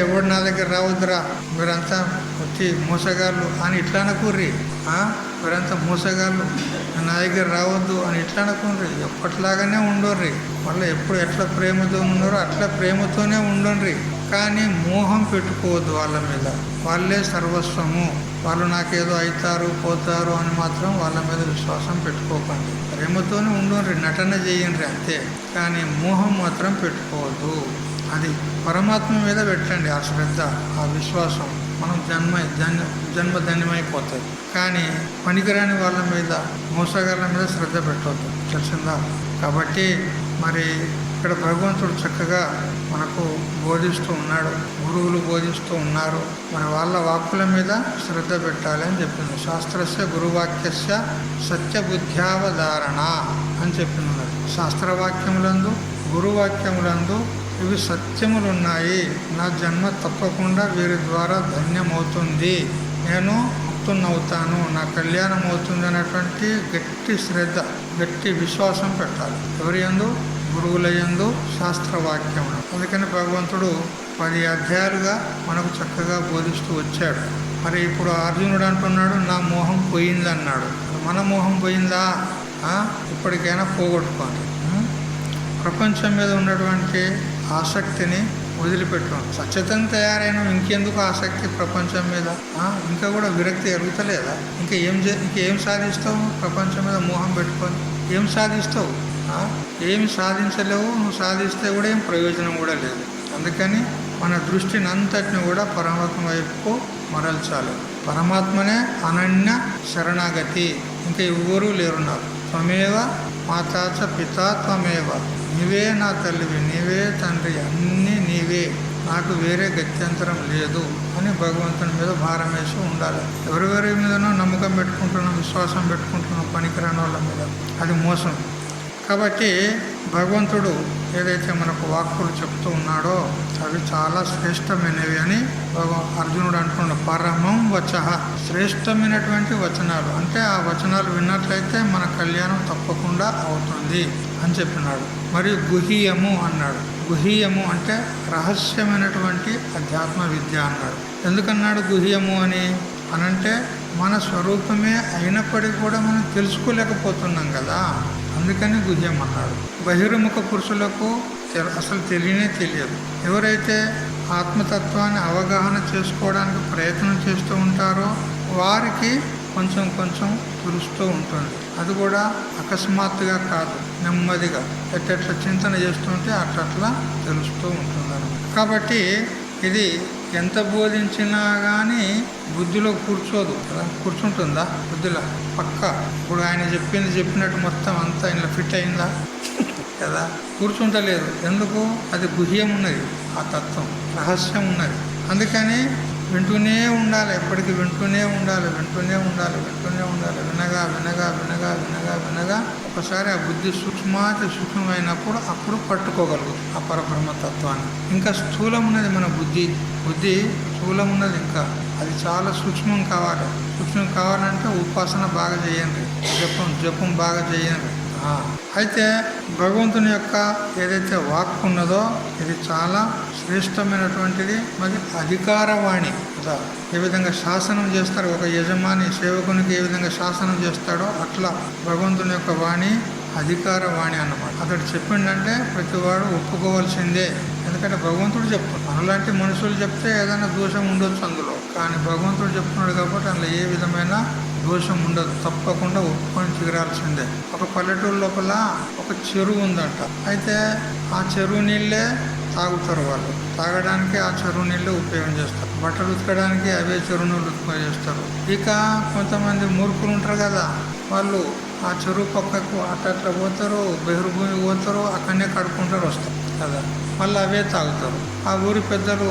ఎవడు నా దగ్గర రావద్దురా, మీరంతా వచ్చి మోసగాళ్ళు అని ఇట్లా అనకూర్రి, మీరంతా మోసగాళ్ళు నా దగ్గర రావద్దు అని ఇట్లా అనకుండ్రి. ఎప్పటిలాగానే ఉండర్రి, మళ్ళీ ఎప్పుడు ఎట్లా ప్రేమతో ఉన్నారో అట్లా ప్రేమతోనే ఉండండి. కానీ మోహం పెట్టుకోవద్దు వాళ్ళ మీద. వాళ్ళే సర్వస్వము, వాళ్ళు నాకేదో అవుతారు పోతారు అని మాత్రం వాళ్ళ మీద విశ్వాసం పెట్టుకోకండి. ప్రేమతోనే ఉండండి, నటన చేయండి అంతే, కానీ మోహం మాత్రం పెట్టుకోవద్దు. అది పరమాత్మ మీద పెట్టండి ఆ శ్రద్ధ, ఆ విశ్వాసం. మనం జన్మ ధన్యమైపోతుంది. కానీ పనికిరాని వాళ్ళ మీద, మోసగాళ్ళ మీద శ్రద్ధ పెట్టవద్దు, తెలిసిందా? కాబట్టి మరి ఇక్కడ భగవంతుడు చక్కగా మనకు బోధిస్తూ ఉన్నాడు, గురువులు బోధిస్తూ ఉన్నారు. మరి వాళ్ళ వాక్కుల మీద శ్రద్ధ పెట్టాలి అని చెప్పింది. శాస్త్రస్య గురువాక్యస్య సత్యబుద్ధ్యావధారణ అని చెప్పింది. శాస్త్రవాక్యములందు, గురువాక్యములందు ఇవి సత్యములున్నాయి. నా జన్మ తప్పకుండా వీరి ద్వారా ధన్యమవుతుంది, నేను ముక్తున్నవుతాను, నా కళ్యాణం అవుతుంది అనేటువంటి గట్టి శ్రద్ధ, గట్టి విశ్వాసం పెట్టాలి. ఎవరి యందు? గురువుల యందు, శాస్త్రవాక్యములు. అందుకని భగవంతుడు 10 అధ్యాయాలుగా మనకు చక్కగా బోధిస్తూ వచ్చాడు. మరి ఇప్పుడు అర్జునుడు అంటున్నాడు, నా మోహం పోయింది అన్నాడు. మన మోహం పోయిందా? ఇప్పటికైనా పోగొట్టుకోండి. ప్రపంచం మీద ఉన్నటువంటి ఆసక్తిని వదిలిపెట్టడం. సత్యతం తయారైన ఇంకెందుకు ఆసక్తి ప్రపంచం మీద? ఇంకా కూడా విరక్తి ఎరుగుతలేదా? ఇంకేం సాధిస్తావు? ప్రపంచం మీద మోహం పెట్టుకొని ఏం సాధిస్తావు? ఏమి సాధించలేవు. నువ్వు సాధిస్తే కూడా ఏం ప్రయోజనం కూడా లేదు. అందుకని మన దృష్టిని అంతటిని కూడా పరమాత్మ వైపుకు మరల్చాలి. పరమాత్మనే అనన్య శరణాగతి, ఇంకా ఎవ్వరూ లేరు నాకు. త్వమేవ మాతాచ పితా త్వమేవ, నీవే నా తల్లివి, నీవే తండ్రి, అన్నీ నీవే, నాకు వేరే గత్యంతరం లేదు అని భగవంతుని మీద భారం వేసి ఉండాలి. ఎవరెవరి మీదనో నమ్మకం పెట్టుకుంటున్నాం, విశ్వాసం పెట్టుకుంటున్నాం పనికిరాని వాళ్ళ మీద, అది మోసం. కాబట్టి భగవంతుడు ఏదైతే మనకు వాక్కులు చెప్తూ ఉన్నాడో అవి చాలా శ్రేష్టమైనవి అని అర్జునుడు అంటున్నాడు. పరమం వచః, శ్రేష్టమైనటువంటి వచనాలు. అంటే ఆ వచనాలు విన్నట్లయితే మన కళ్యాణం తప్పకుండా అవుతుంది అని చెప్పినాడు. మరియు గుహ్యము అన్నాడు. గుహ్యము అంటే రహస్యమైనటువంటి అధ్యాత్మ విద్య అన్నాడు. ఎందుకన్నాడు గుహ్యము అని? అనంటే మన స్వరూపమే అయినప్పటికీ కూడా మనం తెలుసుకోలేకపోతున్నాం కదా, అందుకని గుహ్యం అన్నాడు. బహిర్ముఖ పురుషులకు అసలు తెలియదు. ఎవరైతే ఆత్మతత్వాన్ని అవగాహన చేసుకోవడానికి ప్రయత్నం చేస్తూ ఉంటారో వారికి కొంచెం కొంచెం తెలుస్తూ ఉంటుంది. అది కూడా అకస్మాత్తుగా కాదు, నెమ్మదిగా ఎట్లా చింతన చేస్తుంటే అట్లా తెలుస్తూ ఉంటుంది అన్నమాట. కాబట్టి ఇది ఎంత బోధించినా కానీ బుద్ధిలో కూర్చోదు కదా. కూర్చుంటుందా బుద్ధిలో? పక్క ఇప్పుడు ఆయన చెప్పినట్టు మొత్తం అంతా ఇలా ఫిట్ అయిందా కదా? కూర్చుంటలేదు. ఎందుకు? అది గుహ్యం ఉన్నది, ఆ తత్వం రహస్యం ఉన్నది. అందుకని వింటూనే ఉండాలి, ఎప్పటికీ వింటూనే ఉండాలి. వినగా ఒకసారి ఆ బుద్ధి సూక్ష్మమైనప్పుడు అప్పుడు పట్టుకోగలదు ఆ పరబ్రహ్మతత్వాన్ని. ఇంకా స్థూలం ఉన్నది మన బుద్ధి స్థూలం ఉన్నది, ఇంకా అది చాలా సూక్ష్మం కావాలి. సూక్ష్మం కావాలంటే ఉపాసన బాగా చేయండి, జపం బాగా చేయండి. అయితే భగవంతుని యొక్క ఏదైతే వాక్కు ఉన్నదో ఇది చాలా శ్రేష్టమైనటువంటిది. మరి అధికారవాణి కదా, ఏ విధంగా శాసనం చేస్తారో ఒక యజమాని సేవకునికి ఏ విధంగా శాసనం చేస్తాడో అట్లా భగవంతుని యొక్క వాణి అధికార వాణి అన్నమాట. అతడు చెప్పిండంటే ప్రతివాడు ఒప్పుకోవాల్సిందే. ఎందుకంటే భగవంతుడు చెప్తాడు. మనలాంటి మనుషులు చెప్తే ఏదైనా దోషం ఉండొచ్చు అందులో, కానీ భగవంతుడు చెప్తున్నాడు కాబట్టి అందులో ఏ విధమైన దోషం ఉండదు. తప్పకుండా ఒప్పుకొని తీరాల్సిందే. ఒక పల్లెటూరు లోపల ఒక చెరువు ఉందంట. అయితే ఆ చెరువు నీళ్ళే తాగుతారు వాళ్ళు. తాగడానికి ఆ చెరువు నీళ్ళు ఉపయోగం చేస్తారు. బట్టలు ఉతకడానికి అవే చెరువు నీళ్ళు ఉపయోగం చేస్తారు. ఇక కొంతమంది మూర్ఖులు ఉంటారు కదా, వాళ్ళు ఆ చెరువు పక్కకు అట్లా పోతారు, బహిర్భూమి పోతారు, అక్కడనే కడుక్కుంటారు, వస్తారు కదా, మళ్ళీ అవే తాగుతారు. ఆ ఊరి పెద్దలు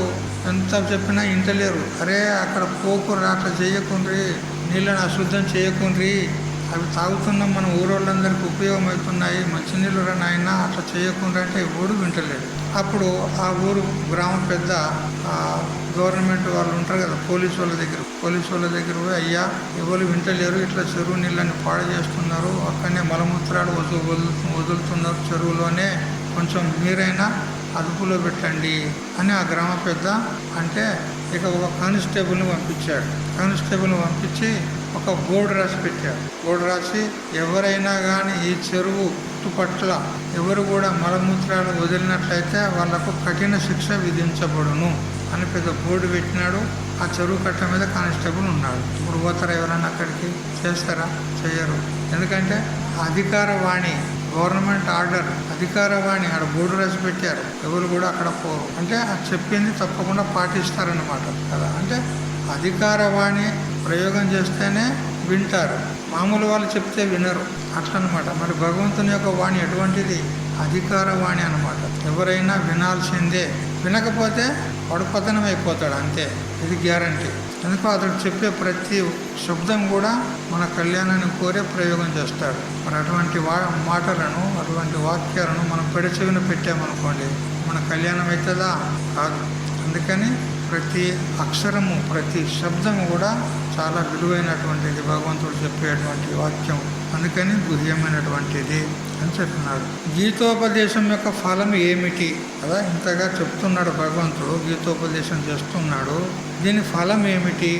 ఎంత చెప్పినా ఇంటలేరు. అరే అక్కడ పోకురు, అట్లా చేయకుండ్రి, నీళ్ళని అశుద్ధం చేయకుండ్రి, అవి తాగుతున్నాం, మన ఊరోళ్ళందరికీ ఉపయోగం అవుతున్నాయి, మంచినీళ్ళు నాయన, అట్లా చేయకుండా అంటే ఎవడు వింటలేడు. అప్పుడు ఆ ఊరు గ్రామ పెద్ద గవర్నమెంట్ వాళ్ళు ఉంటారు కదా, పోలీసు వాళ్ళ దగ్గర పోయి, అయ్యా ఎవరు వింటలేరు, ఇట్లా చెరువు నీళ్ళని పాడు చేస్తున్నారు, అక్కడనే మలమూత్రాలు వదులుతున్నారు చెరువులోనే, కొంచెం మీరైనా అదుపులో పెట్టండి అని ఆ గ్రామ పెద్ద అంటే ఇక ఒక కానిస్టేబుల్ని పంపించి ఒక బోర్డు రాసి పెట్టాడు. బోర్డు రాసి ఎవరైనా కానీ ఈ చెరువు చుట్టుపట్ల ఎవరు కూడా మలమూత్రాలు వదిలినట్లయితే వాళ్లకు కఠిన శిక్ష విధించబడును అని పెద్ద బోర్డు పెట్టినాడు. ఆ చెరువు కట్ట మీద కానిస్టేబుల్ ఉన్నాడు. ఇప్పుడు పోతారా ఎవరైనా అక్కడికి? చేస్తారా? చేయరు. ఎందుకంటే అధికార వాణి, గవర్నమెంట్ ఆర్డర్, అధికారవాణి, ఆడ బోర్డు రాసి పెట్టారు, ఎవరు కూడా అక్కడ పోరు. అంటే అది చెప్పింది తప్పకుండా పాటిస్తారన్నమాట కదా. అంటే అధికారవాణి ప్రయోగం చేస్తేనే వింటారు, మామూలు వాళ్ళు చెప్తే వినరు. అట్లనమాట. మరి భగవంతుని యొక్క వాణి ఎటువంటిది? అధికారవాణి అనమాట. ఎవరైనా వినాల్సిందే, వినకపోతే వాడు పతనం అయిపోతాడు, అంతే. ఇది గ్యారంటీ. ఎందుకో అతడు చెప్పే ప్రతి శబ్దం కూడా మన కళ్యాణాన్ని కోరే ప్రయోగం చేస్తాడు. మరి అటువంటి మాటలను, అటువంటి వాక్యాలను మనం పెడచెవిన పెట్టామనుకోండి, మన కళ్యాణం అవుతుందా? కాదు. అందుకని ప్రతి అక్షరము, ప్రతి శబ్దము కూడా చాలా విలువైనటువంటిది, భగవంతుడు చెప్పేటువంటి వాక్యం. అందుకని గుహ్యమైనటువంటిది అని చెప్పినాడు. గీతోపదేశం యొక్క ఫలం ఏమిటి కదా, ఇంతగా చెప్తున్నాడు భగవంతుడు, గీతోపదేశం చేస్తున్నాడు. దీని ఫలం ఏమిటి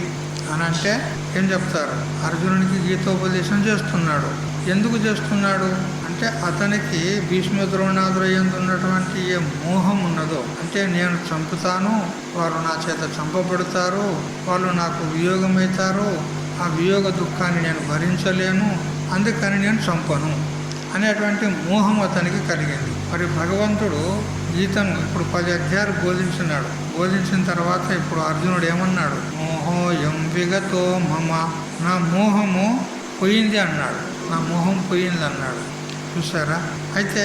అని అంటే ఏం చెప్తారు? అర్జునునికి గీతోపదేశం చేస్తున్నాడు. ఎందుకు చేస్తున్నాడు అంటే, అతనికి భీష్మ ద్రోణాదుల యందు ఉన్నటువంటి ఏ మోహం ఉన్నదో, అంటే నేను చంపుతాను, వారు నా చేత చంపబడతారు, వాళ్ళు నాకు వియోగమవుతారు, ఆ వియోగ దుఃఖాన్ని నేను భరించలేను, అందుకని నేను చంపను అనేటువంటి మోహం అతనికి కలిగింది. మరి భగవంతుడు గీతను ఇప్పుడు 10 అధ్యాయాలు బోధించినాడు. బోధించిన తర్వాత ఇప్పుడు అర్జునుడు ఏమన్నాడు? మోహోయం విగతో మమ, నా మోహము పోయింది అన్నాడు. నా మోహం పోయింది అన్నాడు. చూసారా? అయితే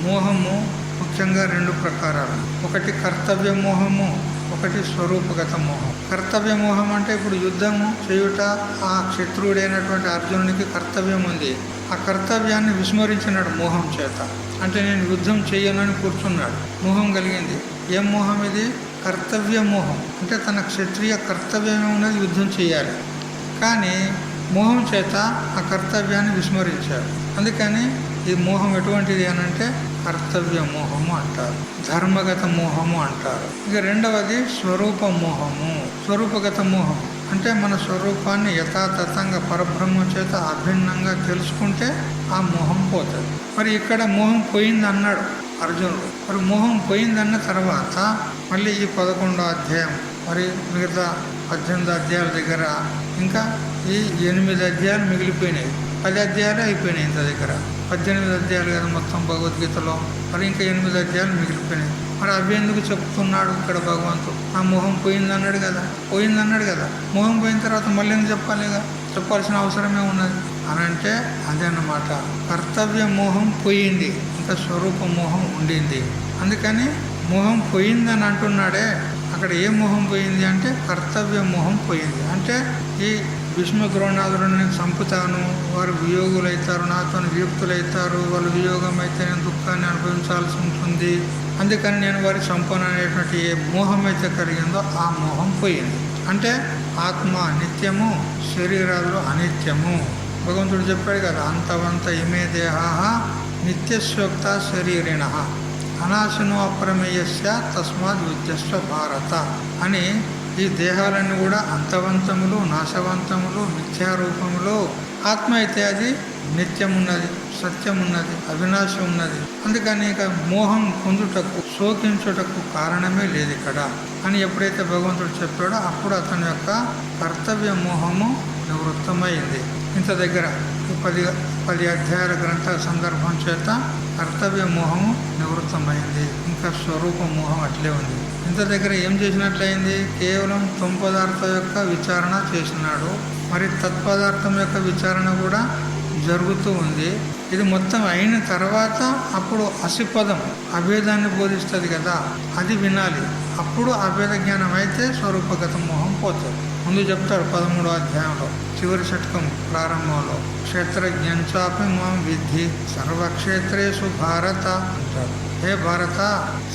మోహము ముఖ్యంగా 2 ప్రకారాలు. ఒకటి కర్తవ్య మోహము, ఒకటి స్వరూపగత మోహం. కర్తవ్య మోహం అంటే ఇప్పుడు యుద్ధము చేయుట, ఆ క్షత్రుడైనటువంటి అర్జునునికి కర్తవ్యం ఉంది. ఆ కర్తవ్యాన్ని విస్మరించినాడు మోహం చేత. అంటే నేను యుద్ధం చేయనని కూర్చున్నాడు, మోహం కలిగింది. ఏం మోహం ఇది? కర్తవ్య మోహం. అంటే తన క్షత్రియ కర్తవ్యం ఉన్నది యుద్ధం చేయాలి, కానీ మోహం చేత ఆ కర్తవ్యాన్ని విస్మరించారు. అందుకని ఈ మోహం ఎటువంటిది అని అంటే కర్తవ్య మోహము అంటారు, ధర్మగత మోహము అంటారు. ఇక రెండవది స్వరూప మోహము. స్వరూపగత మోహం అంటే మన స్వరూపాన్ని యథాతథంగా పరబ్రహ్మ చేత అభిన్నంగా తెలుసుకుంటే ఆ మోహం పోతుంది. మరి ఇక్కడ మోహం పోయింది అన్నాడు అర్జునుడు. మరి మోహం పోయిందన్న తర్వాత మళ్ళీ ఈ 11వ అధ్యాయం, మరి మిగతా 18 అధ్యాయాల దగ్గర ఇంకా ఈ 8 అధ్యాయాలు మిగిలిపోయినాయి. 10 అధ్యాయాలు అయిపోయినాయి ఇంత దగ్గర. 18 అధ్యాయాలు కదా మొత్తం భగవద్గీతలో. మరి ఇంకా 8 అధ్యాయాలు మిగిలిపోయినాయి. మరి అవి ఎందుకు చెప్తున్నాడు ఇక్కడ భగవంతుడు? ఆ మోహం పోయిందన్నాడు కదా, పోయిందన్నాడు కదా. మోహం పోయిన తర్వాత మళ్ళీ ఎందుకు చెప్పాలిగా? చెప్పాల్సిన అవసరమే ఉన్నది అని అంటే అదేన్నమాట. కర్తవ్య మోహం పోయింది, ఇంకా స్వరూప మోహం ఉండింది. అందుకని మోహం పోయిందని అంటున్నాడే, అక్కడ ఏ మోహం పోయింది అంటే కర్తవ్య మోహం పోయింది. అంటే ఈ భీష్మ ద్రోణాదులను చంపుతాను, వారు వియోగులైతారు, నాతో వియుక్తులైతారు, వాళ్ళు వియోగం అయితే నేను దుఃఖాన్ని అనుభవించాల్సి ఉంటుంది, అందుకని నేను వారి చంపను అనేటువంటి ఏ మోహం అయితే కలిగిందో ఆ మోహం పోయింది. అంటే ఆత్మ నిత్యము, శరీరాలు అనిత్యము. భగవంతుడు చెప్పాడు కదా, అంతవంత ఇమే దేహా నిత్యస్యోక్త శరీరిణ అనాశనో అప్రమేయస్య తస్మాత్ యుద్ధస్వ భారత అని. ఈ దేహాలన్నీ కూడా అంతవంతములు, నాశవంతములు, మిథ్యారూపములు. ఆత్మ అయితే అది నిత్యమున్నది, సత్యమున్నది, అవినాశం ఉన్నది. అందుకని ఇక మోహం పొందుటకు, శోకించుటకు కారణమే లేదు ఇక్కడ అని ఎప్పుడైతే భగవంతుడు చెప్పాడో అప్పుడు అతని యొక్క కర్తవ్య మోహము నివృత్తమైంది. ఇంత దగ్గర 10 అధ్యాయాల గ్రంథ సందర్భం చేత కర్తవ్య మోహము నివృత్తమైంది. ఇంకా స్వరూప మోహం అట్లే ఉంది. ఇంత దగ్గర ఏం చేసినట్లయింది? కేవలం త్వపదార్థం యొక్క విచారణ చేసినాడు. మరి తత్పదార్థం యొక్క విచారణ కూడా జరుగుతూ ఉంది. ఇది మొత్తం అయిన తర్వాత అప్పుడు అసిపదం అభేదాన్ని బోధిస్తుంది కదా, అది వినాలి. అప్పుడు అభేద జ్ఞానం అయితే స్వరూపగత మోహం పోతుంది. ముందు చెప్తాడు 13వ అధ్యాయంలో చివరి షట్కం ప్రారంభంలో, క్షేత్రజ్ఞంచాపి మాం విద్ధి సర్వక్షేత్రేషు భారత అంటాడు. హే భారత,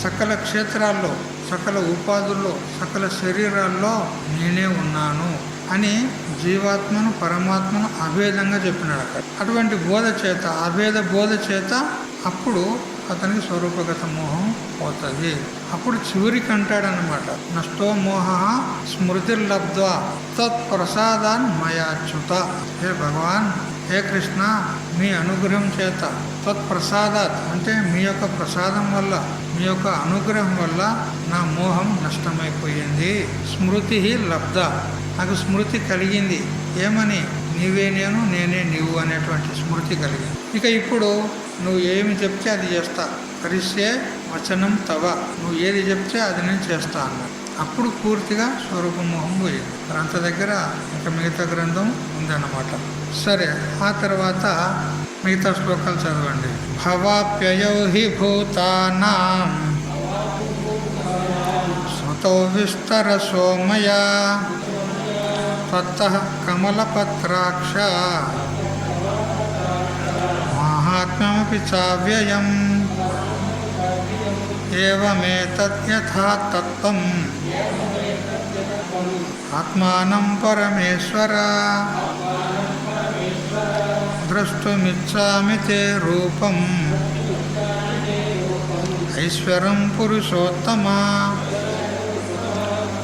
సకల క్షేత్రాల్లో, సకల ఉపాధుల్లో, సకల శరీరాల్లో నేనే ఉన్నాను అని జీవాత్మను పరమాత్మను అభేదంగా చెప్పినాడు అక్కడ. అటువంటి బోధ చేత, అభేద బోధ చేత అప్పుడు అతనికి స్వరూపగత మోహం పోతుంది. అప్పుడు చివరికి అంటాడనమాట, నష్టో మోహ స్మృతిర్లబ్ధ్వా తత్ప్రసాదాన్ మయాచ్యుత. హే భగవాన్, హే కృష్ణ, మీ అనుగ్రహం చేత, తత్ప్రసాదాత్ అంటే మీ యొక్క ప్రసాదం వల్ల, మీ యొక్క అనుగ్రహం వల్ల నా మోహం నష్టమైపోయింది. స్మృతి లబ్ధ, నాకు స్మృతి కలిగింది. ఏమని? నీవే నేను, నేనే నీవు అనేటువంటి స్మృతి కలిగింది. ఇక ఇప్పుడు నువ్వు ఏమి చెప్తే అది చేస్తా. కరిష్యే వచనం తవ, నువ్వు ఏది చెప్తే అది నేను చేస్తా అన్నాడు. అప్పుడు పూర్తిగా స్వరూపమోహం పోయింది. మరి అంత దగ్గర ఇంకా మిగతా గ్రంథం ఉందన్నమాట. సరే, ఆ తర్వాత మిగతా శ్లోకాలు చదవండి. భవాప్యయౌ హి భూతానాం స్మృతౌ విస్తరసో మయా తత్తః కమలపత్రాక్ష మాహాత్మ్యమపి చావ్యయం ఏవమేతత్ యథా తత్వం ఆత్మానం పరమేశ్వర ద్రష్టుమిచ్చామి తే రూపం ఐశ్వరం పురుషోత్తమ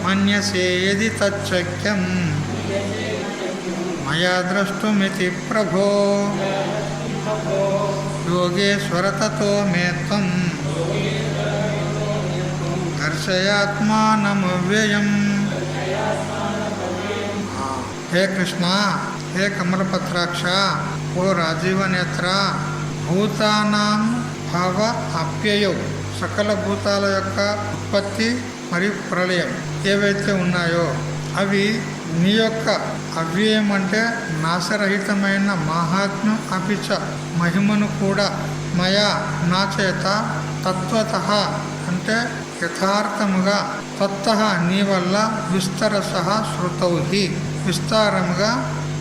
మన్యసే యది తచ్చక్యం మయా ద్రష్టుమితి ప్రభో యోగేశ్వర తతో మే త్వం దర్శయాత్మానమవ్యయం. హే కృష్ణ, హే కమలపత్రాక్ష, ఓ రాజీవ నేత్ర, భూతానాం భావ అప్యయౌ, సకల భూతాల యొక్క ఉత్పత్తి మరియు ప్రళయం ఏవైతే ఉన్నాయో అవి నీ యొక్క అవ్యయం అంటే నాశరహితమైన మహాత్మ్యం అపిచ మహిమను కూడా మయా నా చేత తత్వతః అంటే యథార్థముగా తత్తః నీ వల్ల విస్తరస శృతౌహి విస్తారముగా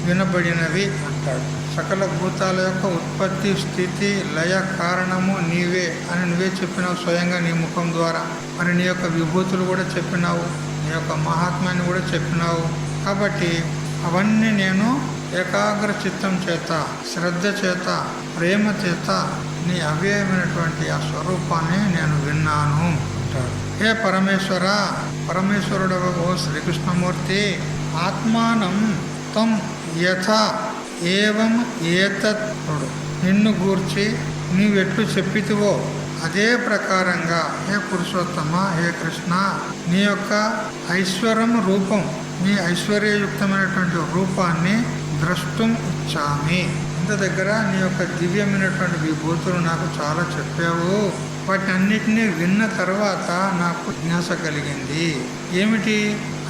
వినబడినవి అంటాడు. సకల భూతాల యొక్క ఉత్పత్తి స్థితి లయ కారణము నీవే అని నువ్వే చెప్పినావు స్వయంగా నీ ముఖం ద్వారా. మరి నీ యొక్క విభూతులు కూడా చెప్పినావు, నీ యొక్క మహాత్మ్యాన్ని కూడా చెప్పినావు. కాబట్టి అవన్నీ నేను ఏకాగ్ర చిత్తం చేత, శ్రద్ధ చేత, ప్రేమ చేత నీ అవ్యయమైనటువంటి ఆ స్వరూపాన్ని నేను విన్నాను అంటాడు. హే పరమేశ్వర, పరమేశ్వరుడు ఓ శ్రీకృష్ణమూర్తి, ఆత్మానం తం యథా ఏవం ఏతత్, నిన్ను గూర్చి నీవెట్లు చెప్పితివో అదే ప్రకారంగా హే పురుషోత్తమ, హే కృష్ణ, నీ యొక్క ఐశ్వర్యం రూపం, నీ ఐశ్వర్యయుక్తమైనటువంటి రూపాన్ని ద్రష్టం ఇచ్చామి. ఇంత దగ్గర నీ యొక్క దివ్యమైనటువంటి విభూతులు నాకు చాలా చెప్పావు. వాటిని అన్నిటినీ విన్న తర్వాత నాకు జిజ్ఞాస కలిగింది. ఏమిటి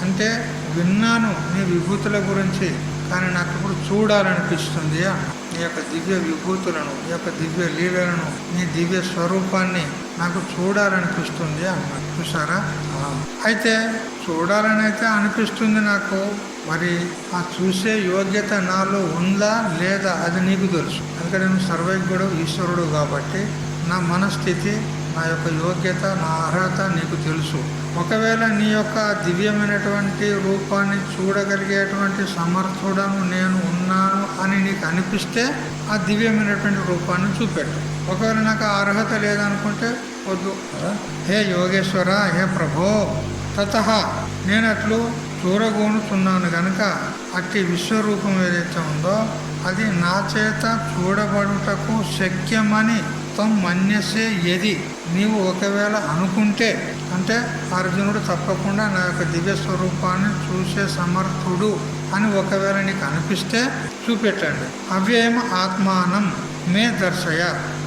అంటే, విన్నాను నీ విభూతుల గురించి, కానీ నాకు ఇప్పుడు చూడాలనిపిస్తుంది అన్న. నీ యొక్క దివ్య విభూతులను, నీ యొక్క దివ్య లీలలను, నీ దివ్య స్వరూపాన్ని నాకు చూడాలనిపిస్తుంది అన్న. చూసారా? అయితే చూడాలని అయితే అనిపిస్తుంది నాకు. మరి ఆ చూసే యోగ్యత నాలో ఉందా లేదా అది నీకు తెలుసు. అందుకని నేను సర్వజ్ఞుడు, ఈశ్వరుడు కాబట్టి నా మనస్థితి, నా యొక్క యోగ్యత, నా అర్హత నీకు తెలుసు. ఒకవేళ నీ యొక్క దివ్యమైనటువంటి రూపాన్ని చూడగలిగేటువంటి సమర్థుడను నేను ఉన్నాను అని నీకు అనిపిస్తే ఆ దివ్యమైనటువంటి రూపాన్ని చూపెట్టు. ఒకవేళ నాకు ఆ అర్హత లేదనుకుంటే వద్దు. హే యోగేశ్వర, హే ప్రభో, తతః నేను అట్లు చూరగోనుతున్నాను గనుక అట్టి విశ్వరూపం ఏదైతే ఉందో అది నా చేత చూడబడుటకు శక్యమని త్వం మన్యసే యది, నీవు ఒకవేళ అనుకుంటే, అంటే అర్జునుడు తప్పకుండా నా యొక్క దివ్య స్వరూపాన్ని చూసే సమర్థుడు అని ఒకవేళ నీకు అనిపిస్తే చూపెట్టండి. అవ్యయం ఆత్మానం మే దర్శయ,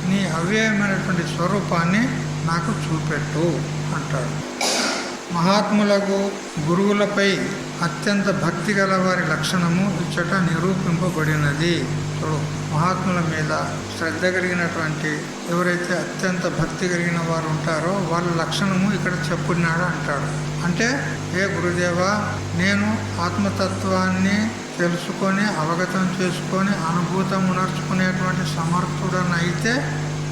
నీ అవ్యయమైనటువంటి స్వరూపాన్ని నాకు చూపెట్టు అంటాడు. మహాత్ములకు గురువులపై అత్యంత భక్తి గల వారి లక్షణము ఇచ్చట నిరూపింపబడినది. చూడు, మహాత్ముల మీద శ్రద్ధ కలిగినటువంటి ఎవరైతే అత్యంత భక్తి కలిగిన వారు ఉంటారో వాళ్ళ లక్షణము ఇక్కడ చెప్పినాడు అంటాడు. అంటే, ఏ గురుదేవా, నేను ఆత్మతత్వాన్ని తెలుసుకొని అవగతం చేసుకొని అనుభూతం ఉనర్చుకునేటువంటి సమర్థుడనైతే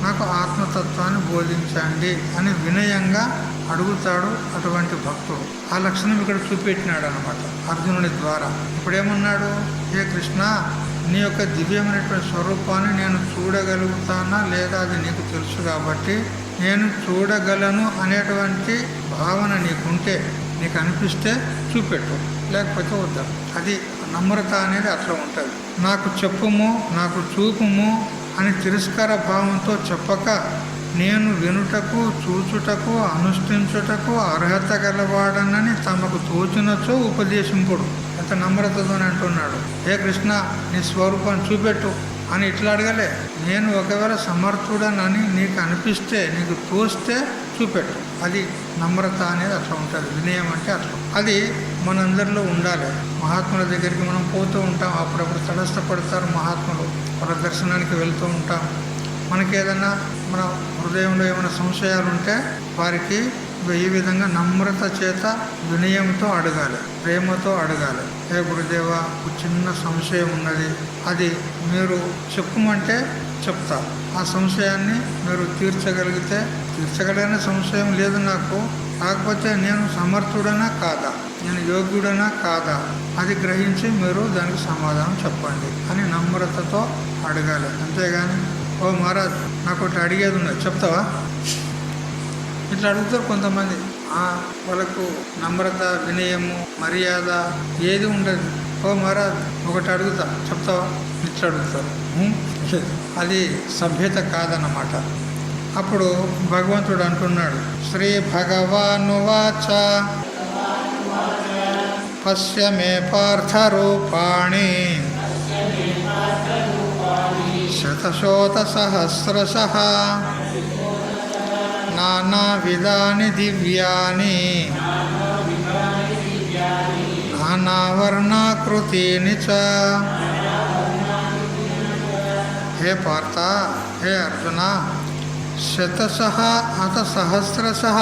నాకు ఆత్మతత్వాన్ని బోధించండి అని వినయంగా అడుగుతాడు అటువంటి భక్తుడు. ఆ లక్షణం ఇక్కడ చూపెట్టినాడు అనమాట అర్జునుడి ద్వారా. ఇప్పుడేమన్నాడు? హే కృష్ణ, నీ యొక్క దివ్యమైనటువంటి స్వరూపాన్ని నేను చూడగలుగుతానా లేదా అది నీకు తెలుసు కాబట్టి నేను చూడగలను అనేటువంటి భావన నీకుంటే, నీకు అనిపిస్తే చూపెట్టు, లేకపోతే వద్దాం. అది నమ్రత అనేది అట్లా ఉంటుంది. నాకు చెప్పుము, నాకు చూపుము అని తిరస్కార భావంతో చెప్పక, నేను వినుటకు, చూచుటకు, అనుష్ఠించుటకు అర్హత గలవాడనని తమకు తోచినచో ఉపదేశింపుడు. ఎంత నమ్రతతో అంటున్నాడు. హే కృష్ణ, నీ స్వరూపాన్ని చూపెట్టు అని ఇట్లా అడగలే. నేను ఒకవేళ సమర్థుడనని నీకు అనిపిస్తే, నీకు తోస్తే చూపెట్టు. అది నమ్రత అనేది అట్లా ఉంటుంది. వినయం అంటే అట్లా. అది మనందరిలో ఉండాలి. మహాత్ముల దగ్గరికి మనం పోతూ ఉంటాం, అప్పుడప్పుడు తటస్థపడతారు మహాత్ములు. వాళ్ళ దర్శనానికి వెళ్తూ ఉంటాం. మనకి ఏదైనా మన హృదయంలో ఏమైనా సంశయాలు ఉంటే వారికి ఈ విధంగా నమ్రత చేత వినయంతో అడగాలి, ప్రేమతో అడగాలి. ఏ గురుదేవా, ఒక చిన్న సంశయం ఉన్నది, అది మీరు చెప్పమంటే చెప్తా. ఆ సంశయాన్ని మీరు తీర్చగలిగిన సంశయం లేదు నాకు, కాకపోతే నేను సమర్థుడనా కాదా, నేను యోగ్యుడనా కాదా, అది గ్రహించి మీరు దానికి సమాధానం చెప్పండి అని నమ్రతతో అడగాలి. అంతేగాని ఓ మహారాజ్ నాకు ఒకటి అడిగేది ఉన్నది చెప్తావా, ఇట్లా అడుగుతారు కొంతమంది. వాళ్ళకు నమ్రత, వినయము, మర్యాద ఏది ఉండదు. ఓ మహారాజ్ ఒకటి అడుగుతా చెప్తావా, ఇట్లా అడుగుతారు. అది సభ్యత కాదన్నమాట. అప్పుడు భగవంతుడు అంటున్నాడు, శ్రీ భగవానువాచ పశ్య మే పార్థ రూపాణి శతశోత సహస్రశః నానావిధాని దివ్యాని నానావర్ణాకృతీని చ. హే పార్థ, హే అర్జున, శతశః అత సహస్రశః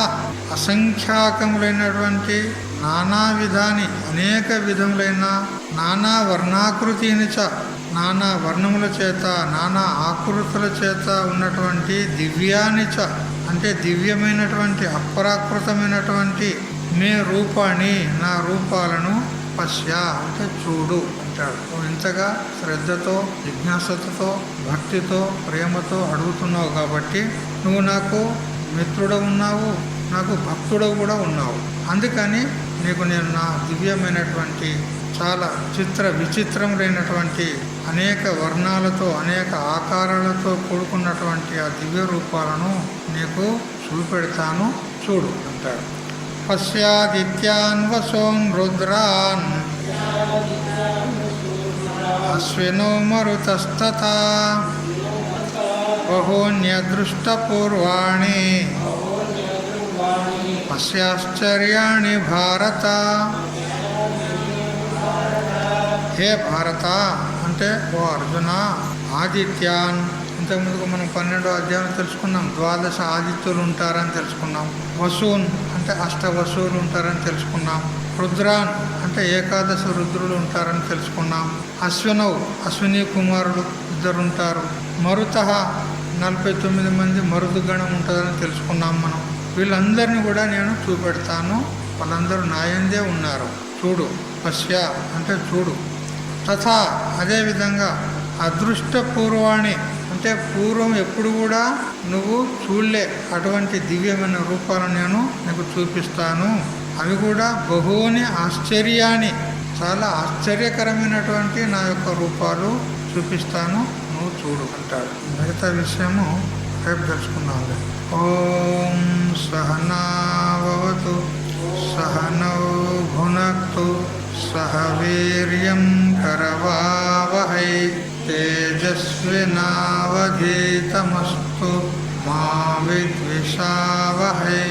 అసంఖ్యాకములైనటువంటి నానా విధాని అనేక విధములైన నానా వర్ణాకృతిని చ నానా వర్ణముల చేత నానా ఆకృతుల చేత ఉన్నటువంటి దివ్యాని చ అంటే దివ్యమైనటువంటి అపరాకృతమైనటువంటి మే రూపాన్ని నా రూపాలను పశ్య అంటే చూడు అంటాడు. నువ్వు ఇంతగా శ్రద్ధతో, జిజ్ఞాసతో, భక్తితో, ప్రేమతో అడుగుతున్నావు కాబట్టి నువ్వు నాకు మిత్రుడు ఉన్నావు, నాకు భక్తుడు కూడా ఉన్నావు. అందుకని నీకు నేను నా దివ్యమైనటువంటి చాలా విచిత్రములైనటువంటి అనేక వర్ణాలతో అనేక ఆకారాలతో కూడుకున్నటువంటి ఆ దివ్య రూపాలను నీకు చూపెడతాను, చూడు అంటాడు. పశ్యాదిత్యాన్ వసోన్ రుద్రాన్ అశ్వినో మరుతస్తథా బహూన్యదృష్టపూర్వాణి పశ్యాశ్చర్యాణి భారత. హే భారత అంటే ఓ అర్జున, ఆదిత్యాన్ ఇంతకుముందుకు మనం 12వ అధ్యాయం తెలుసుకున్నాం. 12 ఆదిత్యులు ఉంటారని తెలుసుకున్నాం. వసూన్ అంటే 8 వసువులు ఉంటారని తెలుసుకున్నాం. రుద్రాన్ అంటే 11 రుద్రులు ఉంటారని తెలుసుకున్నాం. అశ్విని కుమారుడు 2 ఉంటారు. మరుత 49 మంది మరుదుగణం ఉంటుందని తెలుసుకున్నాం మనం. వీళ్ళందరినీ కూడా నేను చూపెడతాను, వాళ్ళందరూ నాయందే ఉన్నారు, చూడు. పశ్య అంటే చూడు. తథా అదేవిధంగా అదృష్టపూర్వాణి అంటే పూర్వం ఎప్పుడు కూడా నువ్వు చూడలే అటువంటి దివ్యమైన రూపాలను నేను నీకు చూపిస్తాను. అవి కూడా బహూని ఆశ్చర్యాన్ని చాలా ఆశ్చర్యకరమైనటువంటి నా యొక్క రూపాలు చూపిస్తాను, నువ్వు చూడు అంటాడు. మిగతా విషయము రేపు తెలుసుకున్నాను. ఓం సహనావతు సహనౌ భునక్తు సహ వీర్యం కరవావహై తేజస్వినావధీతమస్తు మా విద్విషావహై.